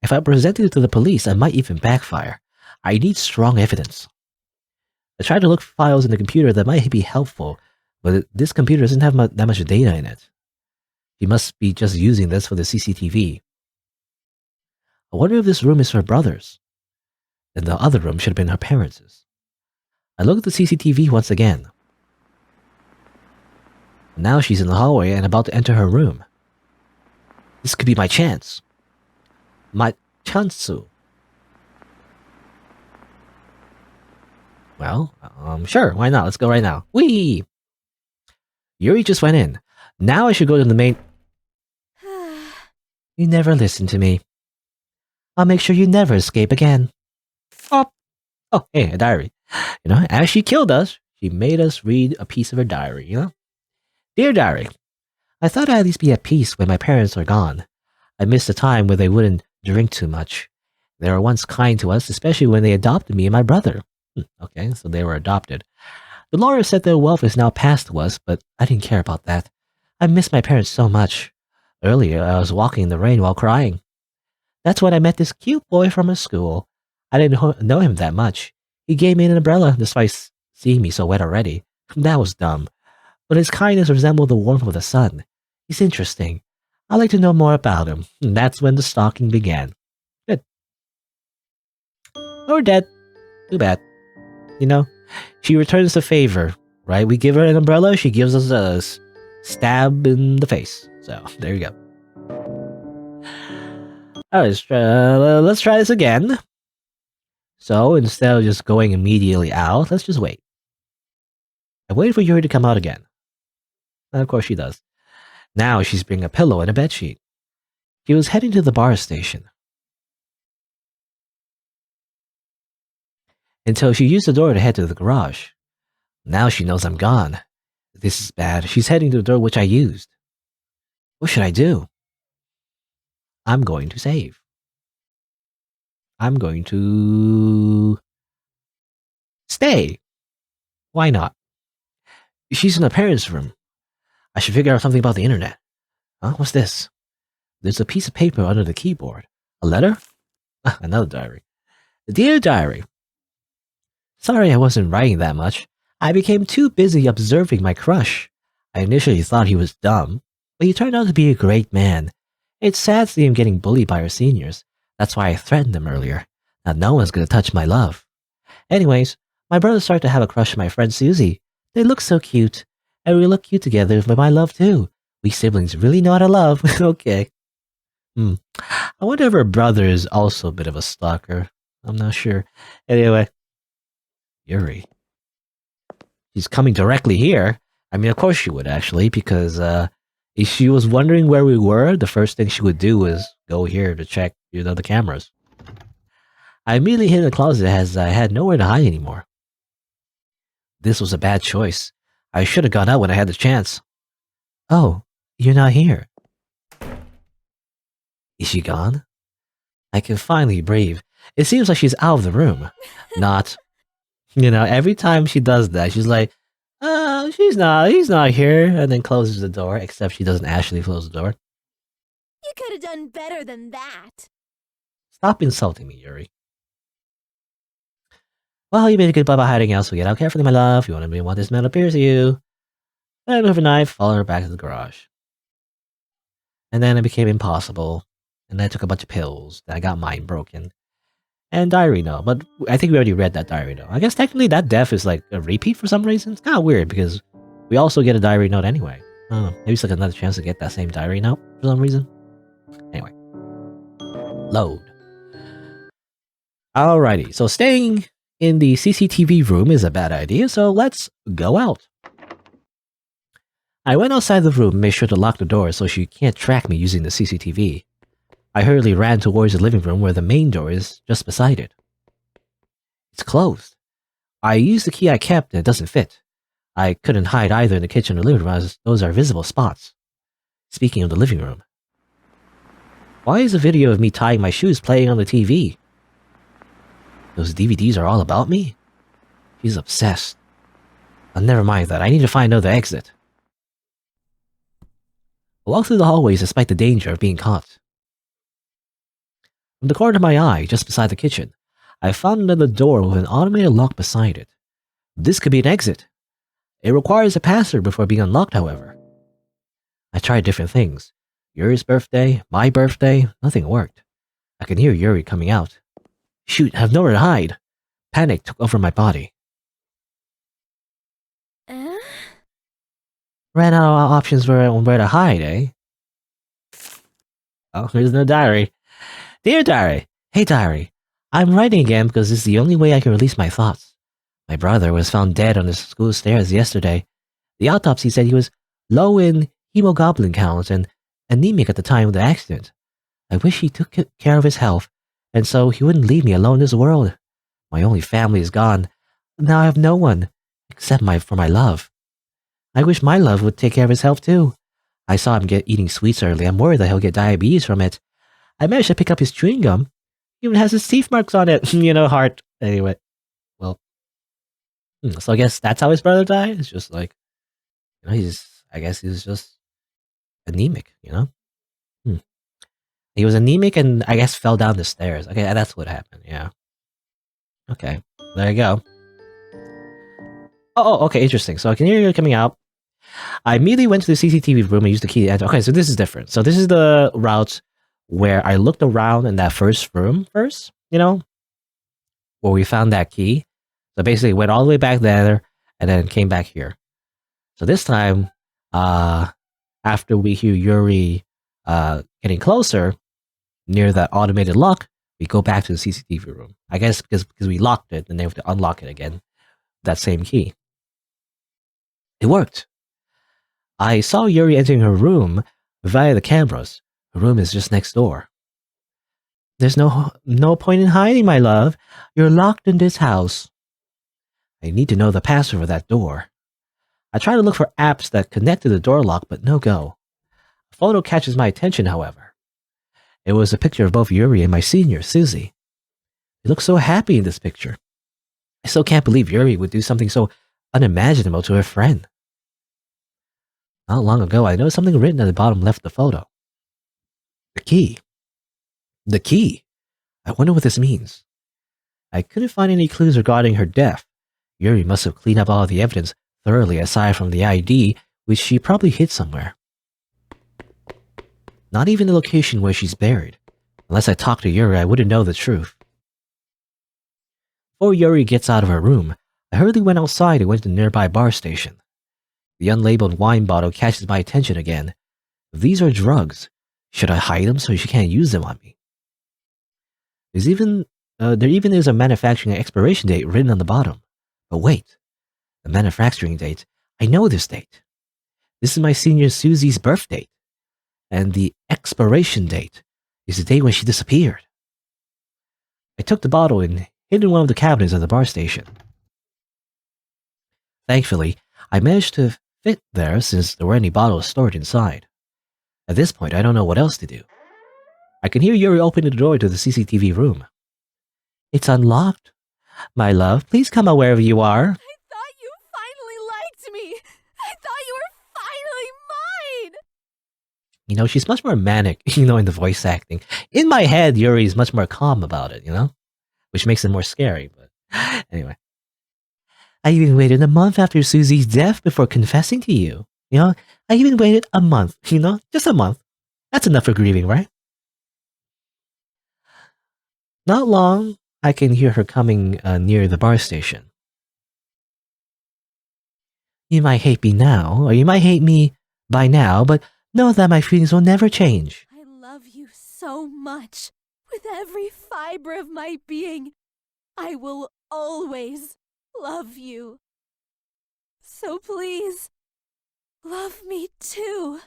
If I present it to the police, I might even backfire. I need strong evidence. I tried to look for files in the computer that might be helpful, but this computer doesn't have that much data in it. She must be just using this for the CCTV. I wonder if this room is her brother's. Then the other room should have been her parents'. I look at the CCTV once again. Now she's in the hallway and about to enter her room. This could be my chance. My chansu. Well, sure, why not? Let's go right now. Whee! Yuri just went in. Now I should go to the main... You never listen to me. I'll make sure you never escape again. Oh, hey, a diary. As she killed us, she made us read a piece of her diary, Dear Diary, I thought I'd at least be at peace when my parents are gone. I missed a time where they wouldn't drink too much. They were once kind to us, especially when they adopted me and my brother. Okay, so they were adopted. The lawyer said their wealth is now passed to us, but I didn't care about that. I miss my parents so much. Earlier, I was walking in the rain while crying. That's when I met this cute boy from a school. I didn't know him that much. He gave me an umbrella despite seeing me so wet already. That was dumb. But his kindness resembled the warmth of the sun. He's interesting. I'd like to know more about him. And that's when the stalking began. Good. Or dead. Too bad. She returns the favor, right? We give her an umbrella, she gives us a stab in the face. So, there you go. Alright, let's try this again. So, instead of just going immediately out, let's just wait. I waited for Yuri to come out again. And of course she does. Now she's bringing a pillow and a bedsheet. She was heading to the bar station. Until she used the door to head to the garage. Now she knows I'm gone. This is bad. She's heading to the door which I used. What should I do? I'm going to save. I'm going to... stay. Why not? She's in her parents' room. I should figure out something about the internet. Huh? What's this? There's a piece of paper under the keyboard. A letter? Another diary. Dear Diary. Sorry I wasn't writing that much. I became too busy observing my crush. I initially thought he was dumb, but he turned out to be a great man. It's sad to see him getting bullied by our seniors. That's why I threatened him earlier. Now no one's gonna touch my love. Anyways, my brother started to have a crush on my friend Susie. They look so cute. And we look cute together with my love too. We siblings really know how to love. Okay. I wonder if her brother is also a bit of a stalker. I'm not sure. Anyway. Yuri. She's coming directly here. I mean, of course she would, actually, because if she was wondering where we were, the first thing she would do was go here to check, the cameras. I immediately hid in the closet as I had nowhere to hide anymore. This was a bad choice. I should have gone out when I had the chance. Oh, you're not here. Is she gone? I can finally breathe. It seems like she's out of the room. Not... every time she does that, she's like, he's not here, and then closes the door, except she doesn't actually close the door. You could have done better than that. Stop insulting me, Yuri. Well, you made a good job of hiding out, so get out carefully, my love. You want to be what this man appears to you. And with a knife, follow her back to the garage. And then it became impossible. And then I took a bunch of pills. Then I got mine broken. And diary note. But I think we already read that diary note. I guess technically that death is like a repeat for some reason. It's kind of weird because we also get a diary note anyway. I don't know. Maybe it's like another chance to get that same diary note for some reason. Anyway. Load. Alrighty. So staying in the CCTV room is a bad idea. So let's go out. I went outside the room and made sure to lock the door so she can't track me using the CCTV. I hurriedly ran towards the living room where the main door is just beside it. It's closed. I used the key I kept and it doesn't fit. I couldn't hide either in the kitchen or living room as those are visible spots. Speaking of the living room. Why is a video of me tying my shoes playing on the TV? Those DVDs are all about me? She's obsessed. Never mind that. I need to find another exit. I walked through the hallways despite the danger of being caught. From the corner of my eye, just beside the kitchen, I found another door with an automated lock beside it. This could be an exit. It requires a password before being unlocked, however. I tried different things. Yuri's birthday, my birthday, nothing worked. I can hear Yuri coming out. Shoot, I have nowhere to hide. Panic took over my body. Ran out of options on where to hide, eh? Oh, here's no diary. Dear Diary, hey Diary, I'm writing again because this is the only way I can release my thoughts. My brother was found dead on the school stairs yesterday. The autopsy said he was low in hemoglobin counts and anemic at the time of the accident. I wish he took care of his health, and so he wouldn't leave me alone in this world. My only family is gone. Now I have no one, except for my love. I wish my love would take care of his health too. I saw him eating sweets early. I'm worried that he'll get diabetes from it. I managed to pick up his chewing gum. He even has his teeth marks on it. Heart. Anyway. Well. So I guess that's how his brother died? It's just like, I guess he's just anemic, He was anemic and I guess fell down the stairs. Okay, that's what happened, yeah. Okay, there you go. Oh, okay, interesting. So I can hear you coming out. I immediately went to the CCTV room and used the key to enter. Okay, so this is different. So this is the route where I looked around in that first room first, where we found that key. So basically went all the way back there and then came back here. So this time, after we hear Yuri getting closer near that automated lock, we go back to the CCTV room. I guess because we locked it and they have to unlock it again. That same key. It worked. I saw Yuri entering her room via the cameras. Her room is just next door. There's no point in hiding, my love. You're locked in this house. I need to know the password for that door. I try to look for apps that connect to the door lock, but no go. A photo catches my attention, however. It was a picture of both Yuri and my senior, Susie. They look so happy in this picture. I still can't believe Yuri would do something so unimaginable to her friend. Not long ago, I noticed something written at the bottom left of the photo. The key. The key. I wonder what this means. I couldn't find any clues regarding her death. Yuri must have cleaned up all the evidence thoroughly aside from the ID, which she probably hid somewhere. Not even the location where she's buried. Unless I talked to Yuri, I wouldn't know the truth. Before Yuri gets out of her room, I hurriedly went outside and went to the nearby bar station. The unlabeled wine bottle catches my attention again. If these are drugs, should I hide them so she can't use them on me? There even is a manufacturing expiration date written on the bottom. But wait, the manufacturing date, I know this date. This is my senior Susie's birth date. And the expiration date is the day when she disappeared. I took the bottle and hid in one of the cabinets of the bar station. Thankfully, I managed to fit there since there weren't any bottles stored inside. At this point, I don't know what else to do. I can hear Yuri opening the door to the CCTV room. It's unlocked. My love, please come out wherever you are. I thought you finally liked me. I thought you were finally mine. You know, she's much more manic, you know, in the voice acting. In my head, Yuri is much more calm about it, you know? Which makes it more scary, but anyway. I even waited a month after Susie's death before confessing to you. You know, I even waited a month, you know? Just a month. That's enough for grieving, right? Not long, I can hear her coming near the bar station. You might hate me now, or you might hate me by now, but know that my feelings will never change. I love you so much. With every fiber of my being, I will always love you. So please, love me too.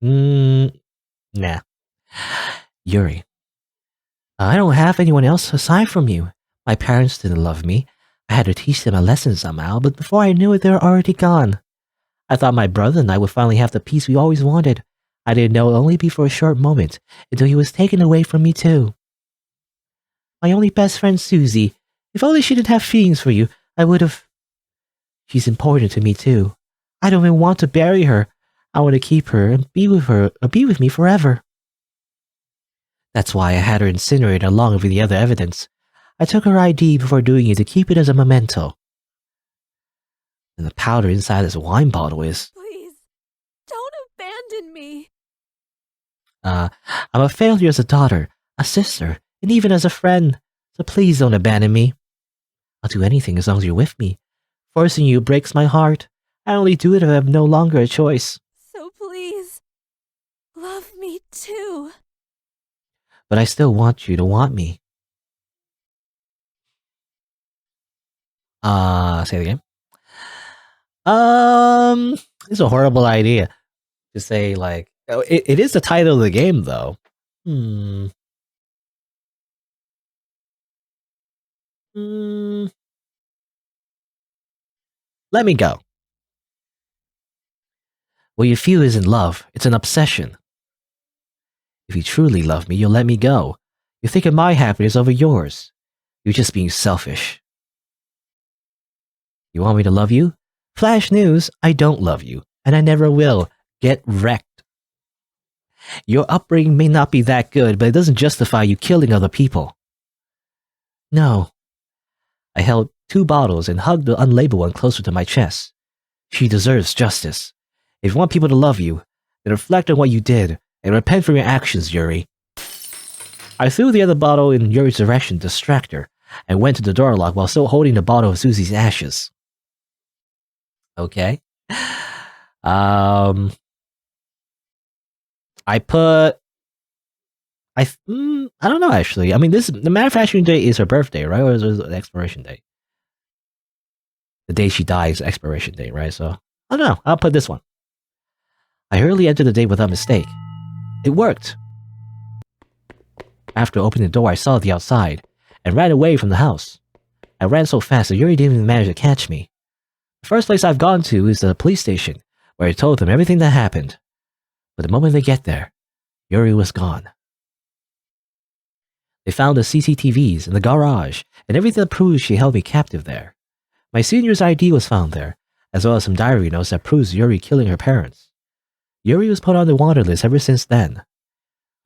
Nah. Yuri, I don't have anyone else aside from you. My parents didn't love me. I had to teach them a lesson somehow, but before I knew it, they were already gone. I thought my brother and I would finally have the peace we always wanted. I didn't know it would only be for a short moment, until he was taken away from me too. My only best friend, Susie. If only she didn't have feelings for you, I would have... She's important to me too. I don't even want to bury her. I want to keep her and be with me forever. That's why I had her incinerated along with the other evidence. I took her ID before doing it to keep it as a memento. And the powder inside this wine bottle is... Please, don't abandon me. I'm a failure as a daughter, a sister, and even as a friend. So please don't abandon me. I'll do anything as long as you're with me. Forcing you breaks my heart. I only do it if I have no longer a choice. So please, love me too. But I still want you to want me. Say it again. It's a horrible idea to say, like, oh, it is the title of the game, though. Let me go. What you feel isn't love, it's an obsession. If you truly love me, you'll let me go. You think of my happiness over yours. You're just being selfish. You want me to love you? Flash news, I don't love you, and I never will. Get wrecked. Your upbringing may not be that good, but it doesn't justify you killing other people. No. I held 2 bottles and hugged the unlabeled one closer to my chest. She deserves justice. If you want people to love you, then reflect on what you did and repent for your actions, Yuri. I threw the other bottle in Yuri's direction to distract her and went to the door lock while still holding the bottle of Susie's ashes. Okay. I don't know, actually. I mean, the manufacturing date is her birthday, right? Or is it the expiration date? The day she dies, expiration date, right? So, I don't know. I'll put this one. I hurriedly entered the date without mistake. It worked. After opening the door, I saw the outside and ran away from the house. I ran so fast that Yuri didn't even manage to catch me. The first place I've gone to is the police station, where I told them everything that happened. But the moment they get there, Yuri was gone. They found the CCTVs in the garage and everything that proves she held me captive there. My senior's ID was found there, as well as some diary notes that proves Yuri killing her parents. Yuri was put on the wanted list ever since then.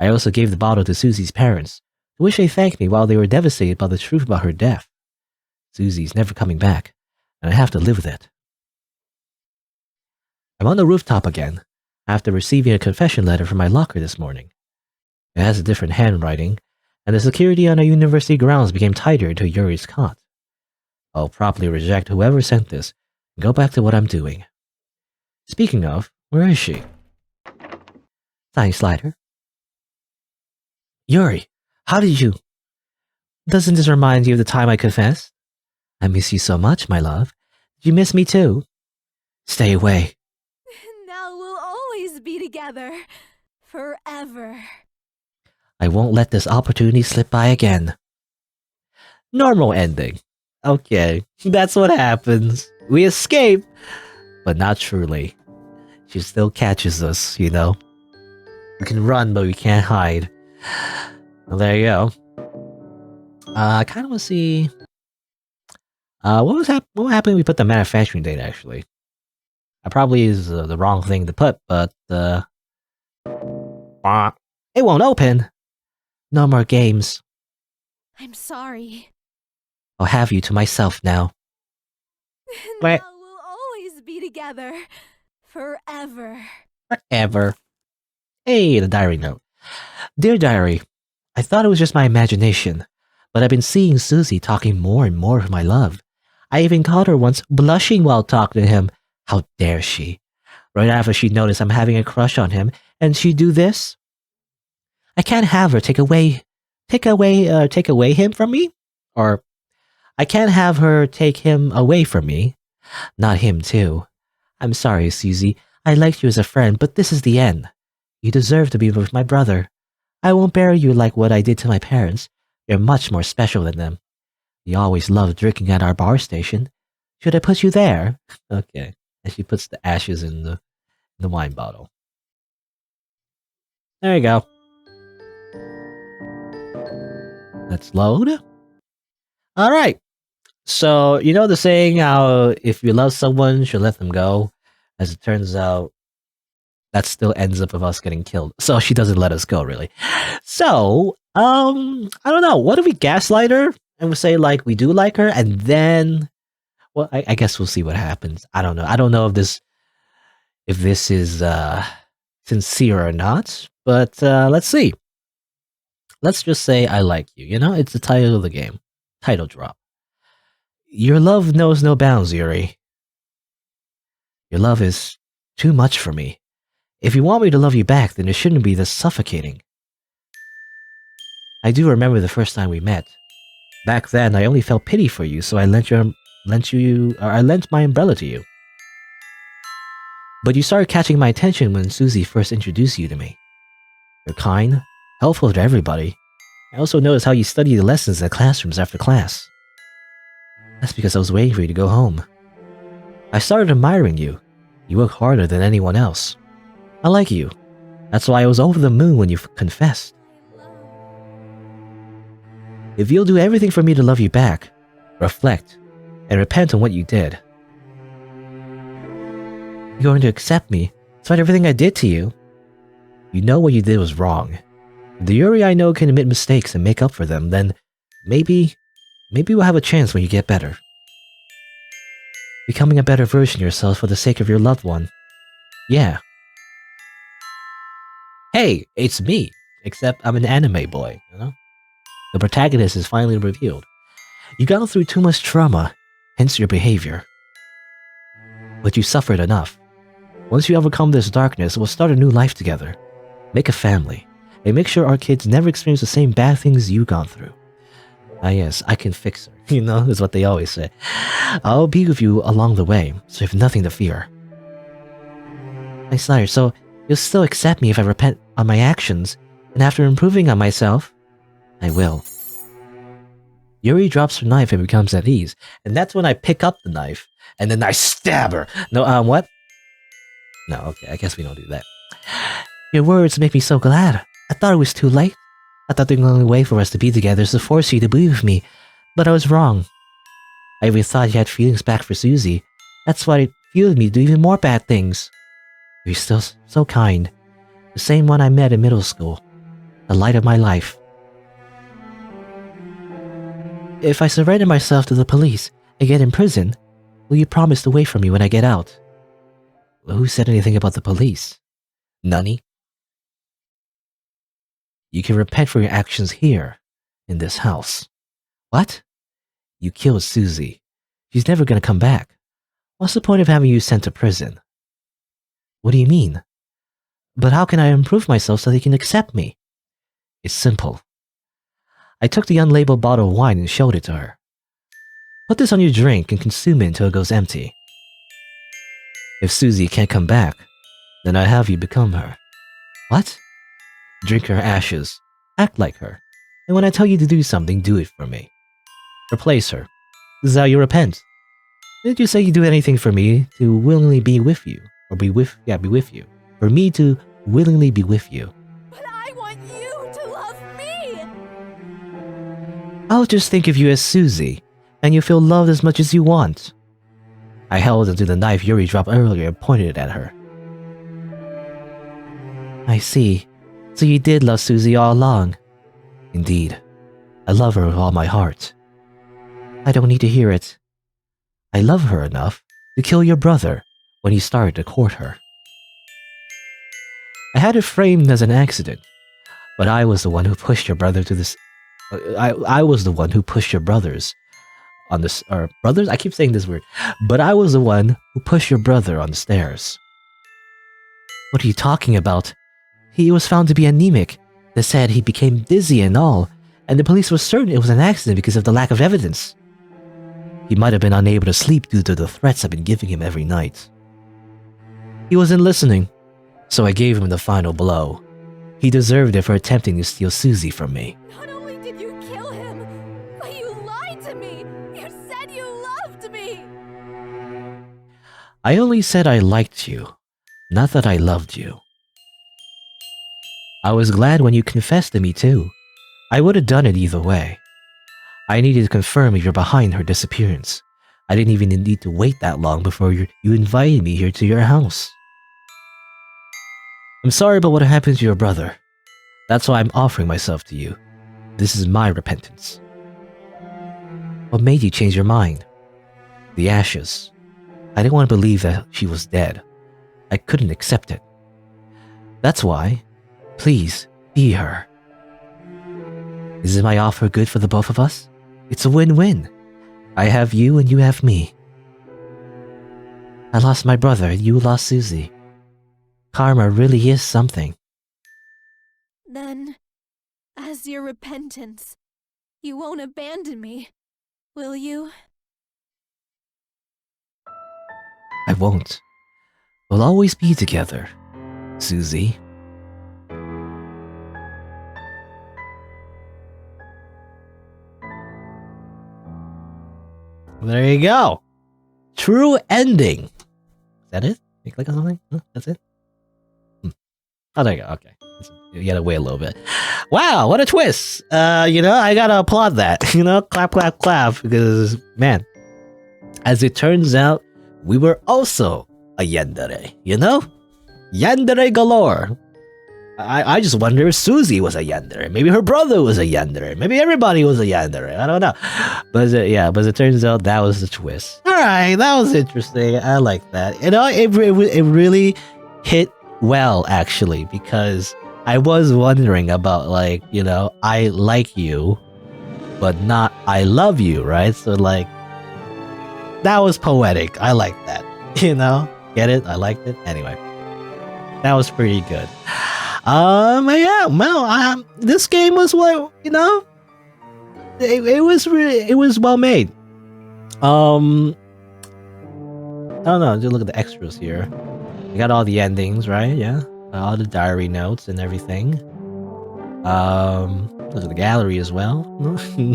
I also gave the bottle to Susie's parents, to which they thanked me while they were devastated by the truth about her death. Susie's never coming back, and I have to live with it. I'm on the rooftop again, after receiving a confession letter from my locker this morning. It has a different handwriting, and the security on our university grounds became tighter until Yuri's caught. I'll properly reject whoever sent this and go back to what I'm doing. Speaking of, where is she? SighingSlider. Yuri, how did you... Doesn't this remind you of the time I confessed? I miss you so much, my love. Did you miss me too? Stay away. Now we'll always be together. Forever. I won't let this opportunity slip by again. Normal ending. Okay, that's what happens. We escape, but not truly. She still catches us, you know. We can run, but we can't hide. Well, there you go. I kind of want to see... what happened when we put the manufacturing date, actually? I probably is the wrong thing to put, but It won't open. No more games. I'm sorry. I'll have you to myself now. Now we'll always be together. Forever. Forever. Hey, the diary note. Dear diary, I thought it was just my imagination, but I've been seeing Susie talking more and more of my love. I even caught her once blushing while talking to him. How dare she? Right after she noticed I'm having a crush on him, and she'd do this? I can't have her take away him from me? Or, I can't have her take him away from me. Not him too. I'm sorry, Susie. I liked you as a friend, but this is the end. You deserve to be with my brother. I won't bury you like what I did to my parents. You're much more special than them. You always loved drinking at our bar station. Should I put you there? Okay. And she puts the ashes in the wine bottle. There you go. Let's load. All right. So, you know the saying how if you love someone, you should let them go? As it turns out, that still ends up with us getting killed. So she doesn't let us go, really. So, I don't know. What if we gaslight her and we say, like, we do like her, and then, well, I guess we'll see what happens. I don't know. I don't know if this is sincere or not, but let's see. Let's just say I like you. You know, it's the title of the game. Title drop. Your love knows no bounds, Yuri. Your love is too much for me. If you want me to love you back, then it shouldn't be this suffocating. I do remember the first time we met. Back then, I only felt pity for you, so I lent my umbrella to you. But you started catching my attention when Susie first introduced you to me. You're kind, helpful to everybody. I also noticed how you study the lessons in the classrooms after class. That's because I was waiting for you to go home. I started admiring you. You work harder than anyone else. I like you. That's why I was over the moon when you confessed. If you'll do everything for me to love you back, reflect, and repent on what you did, you're going to accept me despite everything I did to you. You know what you did was wrong. If the Yuri I know can admit mistakes and make up for them, then maybe we'll have a chance when you get better. Becoming a better version of yourself for the sake of your loved one. Yeah. Hey, it's me. Except I'm an anime boy, you know? The protagonist is finally revealed. You got through too much trauma, hence your behavior. But you suffered enough. Once you overcome this darkness, we'll start a new life together. Make a family, and make sure our kids never experience the same bad things you've gone through. Ah yes, I can fix her, you know, is what they always say. I'll be with you along the way, so you have nothing to fear. Hey Slider, so you'll still accept me if I repent on my actions, and after improving on myself, I will. Yuri drops her knife and becomes at ease, and that's when I pick up the knife, and then I stab her. No, what? No, okay, I guess we don't do that. Your words make me so glad. I thought it was too late. I thought the only way for us to be together is to force you to be with me, but I was wrong. I even thought you had feelings back for Susie. That's why it fueled me to do even more bad things. You're still so kind. The same one I met in middle school. The light of my life. If I surrender myself to the police and get in prison, will you promise to wait for me when I get out? Well, who said anything about the police? Nunny? You can repent for your actions here, in this house. What? You killed Susie. She's never gonna come back. What's the point of having you sent to prison? What do you mean? But how can I improve myself so they can accept me? It's simple. I took the unlabeled bottle of wine and showed it to her. Put this on your drink and consume it until it goes empty. If Susie can't come back, then I have you become her. What? Drink her ashes. Act like her. And when I tell you to do something, do it for me. Replace her. This is how you repent. Did you say you'd do anything for me to willingly be with you? Or be with you. For me to willingly be with you. But I want you to love me! I'll just think of you as Susie, and you'll feel loved as much as you want. I held onto the knife Yuri dropped earlier and pointed it at her. I see. So you did love Susie all along. Indeed. I love her with all my heart. I don't need to hear it. I love her enough to kill your brother when you started to court her. I had it framed as an accident, but I was the one who pushed your brother to this. I was the one who pushed your brothers on this. Or brothers? I keep saying this word. But I was the one who pushed your brother on the stairs. What are you talking about? He was found to be anemic. They said he became dizzy and all, and the police were certain it was an accident because of the lack of evidence. He might have been unable to sleep due to the threats I've been giving him every night. He wasn't listening, so I gave him the final blow. He deserved it for attempting to steal Susie from me. Not only did you kill him, but you lied to me! You said you loved me! I only said I liked you, not that I loved you. I was glad when you confessed to me too. I would have done it either way. I needed to confirm if you're behind her disappearance. I didn't even need to wait that long before you invited me here to your house. I'm sorry about what happened to your brother. That's why I'm offering myself to you. This is my repentance. What made you change your mind? The ashes. I didn't want to believe that she was dead. I couldn't accept it. That's why, please, be her. Isn't my offer good for the both of us? It's a win-win. I have you and you have me. I lost my brother and you lost Susie. Karma really is something. Then, as your repentance, you won't abandon me, will you? I won't. We'll always be together, Susie. There you go. True ending. Is that it? You click on something? Huh? That's it? Oh, there you go. Okay. You gotta wait a little bit. Wow, what a twist. I gotta applaud that. Clap, clap, clap. Because, man, as it turns out, we were also a yandere, Yandere galore. I just wonder if Susie was a yandere. Maybe her brother was a yandere. Maybe everybody was a yandere. I don't know. But it turns out that was the twist. All right, that was interesting. I like that. It really hit well, actually, because I was wondering about, I like you, but not I love you, right? So, that was poetic. I like that. Get it? I liked it. Anyway, that was pretty good. This game was it was well made. I don't know, just look at the extras here. You got all the endings, right? Yeah, all the diary notes and everything. Look at the gallery as well.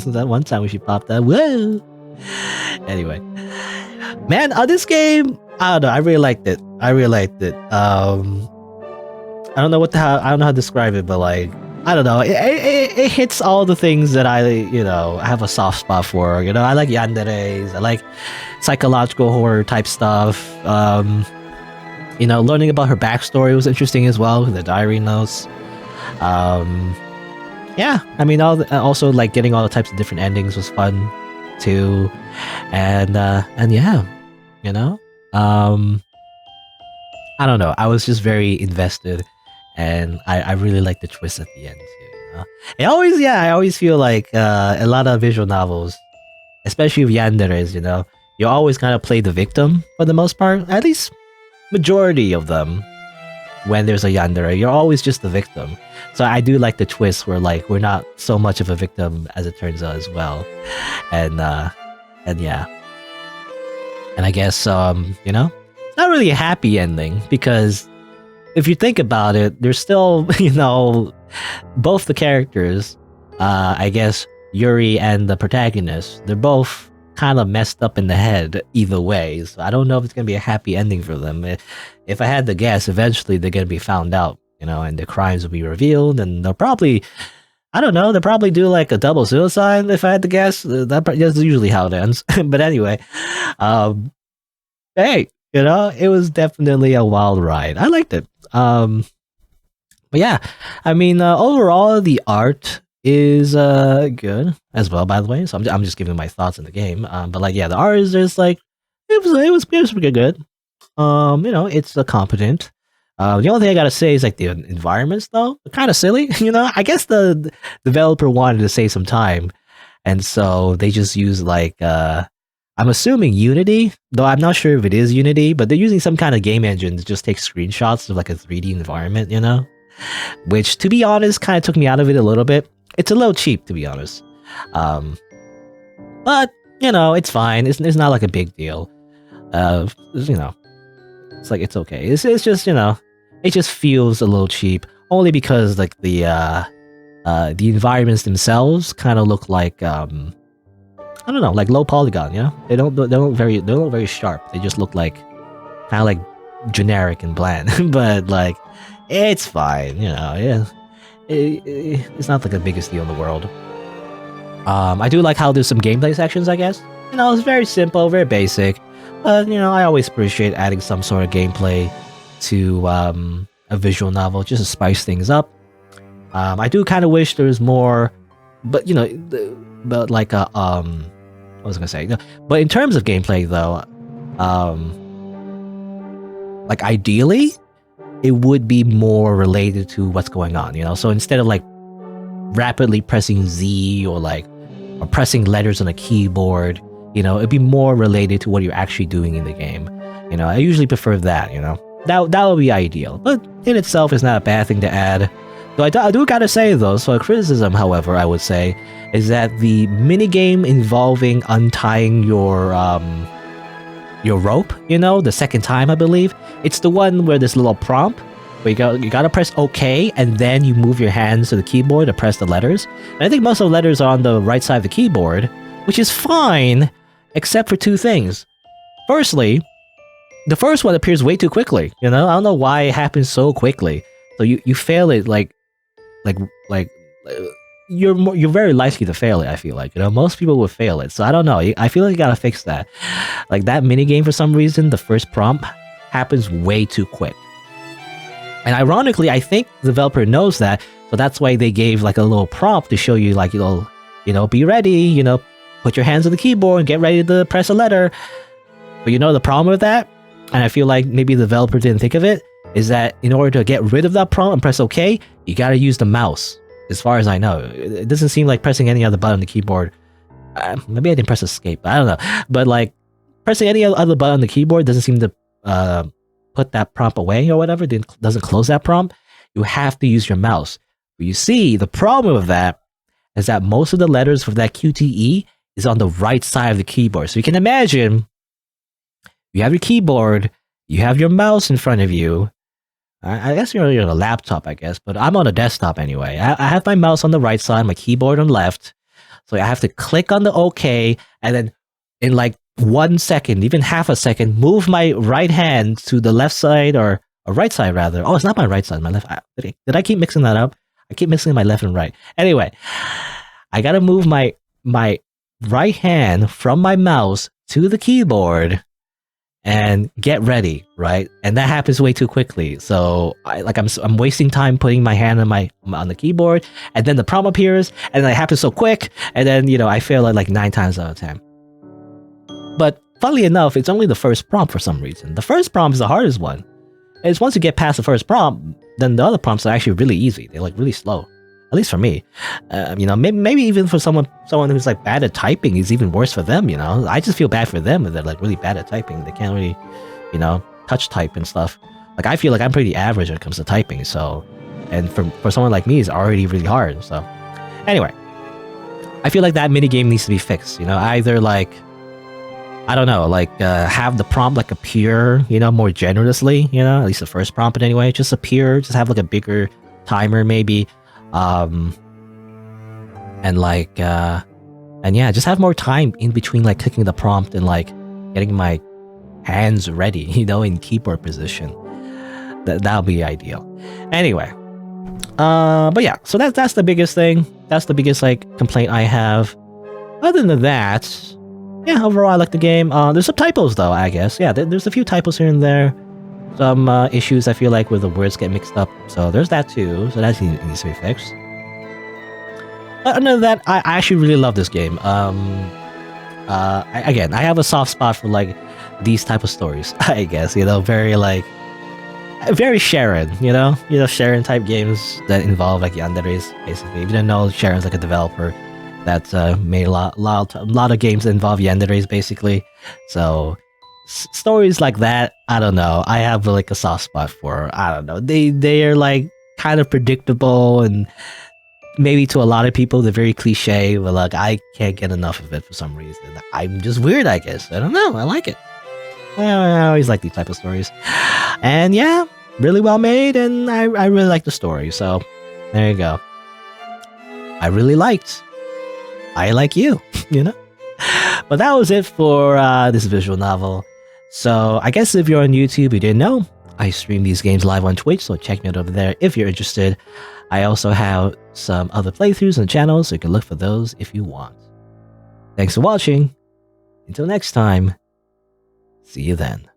That one time when she popped up. Whoa! Anyway, man, this game, I don't know, I really liked it. I don't know I don't know how to describe it, but I don't know. It hits all the things that I have a soft spot for. I like yanderes. I like psychological horror type stuff. Learning about her backstory was interesting as well. The diary notes. Yeah, I mean, also getting all the types of different endings was fun too. And yeah, I don't know. I was just very invested. And I really like the twist at the end too. I always feel like a lot of visual novels, especially with yanderes, you always kind of play the victim for the most part. At least majority of them, when there's a yandere, you're always just the victim. So I do like the twist where we're not so much of a victim as it turns out as well. And yeah. And I guess it's not really a happy ending because if you think about it, there's still, both the characters, I guess Yuri and the protagonist, they're both kind of messed up in the head either way. So I don't know if it's going to be a happy ending for them. If I had to guess, eventually they're going to be found out, and the crimes will be revealed, and they'll probably, I don't know, they'll probably do a double suicide if I had to guess. That's usually how it ends. But anyway, hey, it was definitely a wild ride. I liked it. But yeah, I mean, overall the art is good as well. By the way, so I'm just giving my thoughts on the game. But like, yeah, the art is just like it was pretty good. It's competent. The only thing I gotta say is like the environments though, kind of silly. I guess the developer wanted to save some time, and so they just use like I'm assuming Unity, though I'm not sure if it is Unity, but they're using some kind of game engine to just take screenshots of like a 3D environment, which to be honest kind of took me out of it a little bit. It's a little cheap to be honest. But it's fine. It's not like a big deal. It's like it's okay. It's just it just feels a little cheap only because like the environments themselves kind of look like I don't know, like low polygon. They don't look very sharp. They just look like kind of like generic and bland. But like it's fine. Yeah. It's not like the biggest deal in the world. I do like how there's some gameplay sections, I guess. It's very simple, very basic. But, I always appreciate adding some sort of gameplay to a visual novel just to spice things up. I do kind of wish there was more, but, but like, what was I going to say? But in terms of gameplay, though, like ideally, it would be more related to what's going on, So instead of like rapidly pressing Z or pressing letters on a keyboard, it'd be more related to what you're actually doing in the game. I usually prefer that, that would be ideal. But in itself, it's not a bad thing to add. Though I do gotta say though, so a criticism, however, I would say, is that the minigame involving untying your rope, the second time I believe, it's the one where this little prompt where you gotta press OK and then you move your hands to the keyboard to press the letters. And I think most of the letters are on the right side of the keyboard, which is fine, except for two things. Firstly, the first one appears way too quickly. I don't know why it happens so quickly. So you fail it like you're very likely to fail it. I feel like most people would fail it. So I don't know. I feel like you gotta fix that. Like that minigame for some reason, the first prompt happens way too quick. And ironically, I think the developer knows that, so that's why they gave like a little prompt to show you like be ready, put your hands on the keyboard and get ready to press a letter. But the problem with that, and I feel like maybe the developer didn't think of it, is that in order to get rid of that prompt and press OK, you gotta use the mouse. As far as I know, it doesn't seem like pressing any other button on the keyboard. Maybe I didn't press escape. I don't know, but like pressing any other button on the keyboard doesn't seem to put that prompt away or whatever. Doesn't close that prompt. You have to use your mouse. But you see, the problem with that is that most of the letters for that QTE is on the right side of the keyboard. So you can imagine you have your keyboard, you have your mouse in front of you. I guess you're on a laptop, I guess, but I'm on a desktop anyway. I have my mouse on the right side, my keyboard on the left. So I have to click on the OK, and then in like 1 second, even half a second, move my right hand to the left side or right side rather. Oh, it's not my right side, my left. Did I keep mixing that up? I keep mixing my left and right. Anyway, I gotta move my right hand from my mouse to the keyboard and get ready, right? And that happens way too quickly. So I'm wasting time putting my hand on the keyboard, and then the prompt appears, and it happens so quick, and then I fail it like 9 times out of 10. But funnily enough, it's only the first prompt for some reason. The first prompt is the hardest one. It's once you get past the first prompt, then the other prompts are actually really easy. They're like really slow. At least for me. Maybe even for someone who's like bad at typing, it's even worse for them, I just feel bad for them if they're like really bad at typing. They can't really, touch type and stuff. Like I feel like I'm pretty average when it comes to typing, so and for someone like me, it's already really hard. So anyway, I feel like that minigame needs to be fixed. Either like I don't know, like have the prompt like appear, more generously, at least the first prompt anyway, just appear, just have like a bigger timer maybe. And yeah, just have more time in between like clicking the prompt and like getting my hands ready, in keyboard position. That'll be ideal. Anyway, but yeah, so that's the biggest thing. That's the biggest like complaint I have. Other than that, yeah, overall I like the game. There's some typos though, I guess. Yeah, there's a few typos here and there. some issues I feel like where the words get mixed up. So there's that too. So that needs to be fixed. Other than that, I actually really love this game. Again, I have a soft spot for like these type of stories. I guess very Sharon, Sharon type games that involve like yanderes, basically. If you don't know, Sharon's like a developer that's made a lot of games that involve yanderes, basically. So stories like that, I don't know. I have like a soft spot for. I don't know. They are like kind of predictable and maybe to a lot of people they're very cliche, but like I can't get enough of it for some reason. I'm just weird, I guess. I don't know. I like it. I always like these type of stories. And yeah, really well made, and I really like the story. So there you go. I really liked I Like You, But that was it for this visual novel. So I guess if you're on YouTube, you didn't know, I stream these games live on Twitch, so check me out over there if you're interested. I also have some other playthroughs on the channel, so you can look for those if you want. Thanks for watching. Until next time, see you then.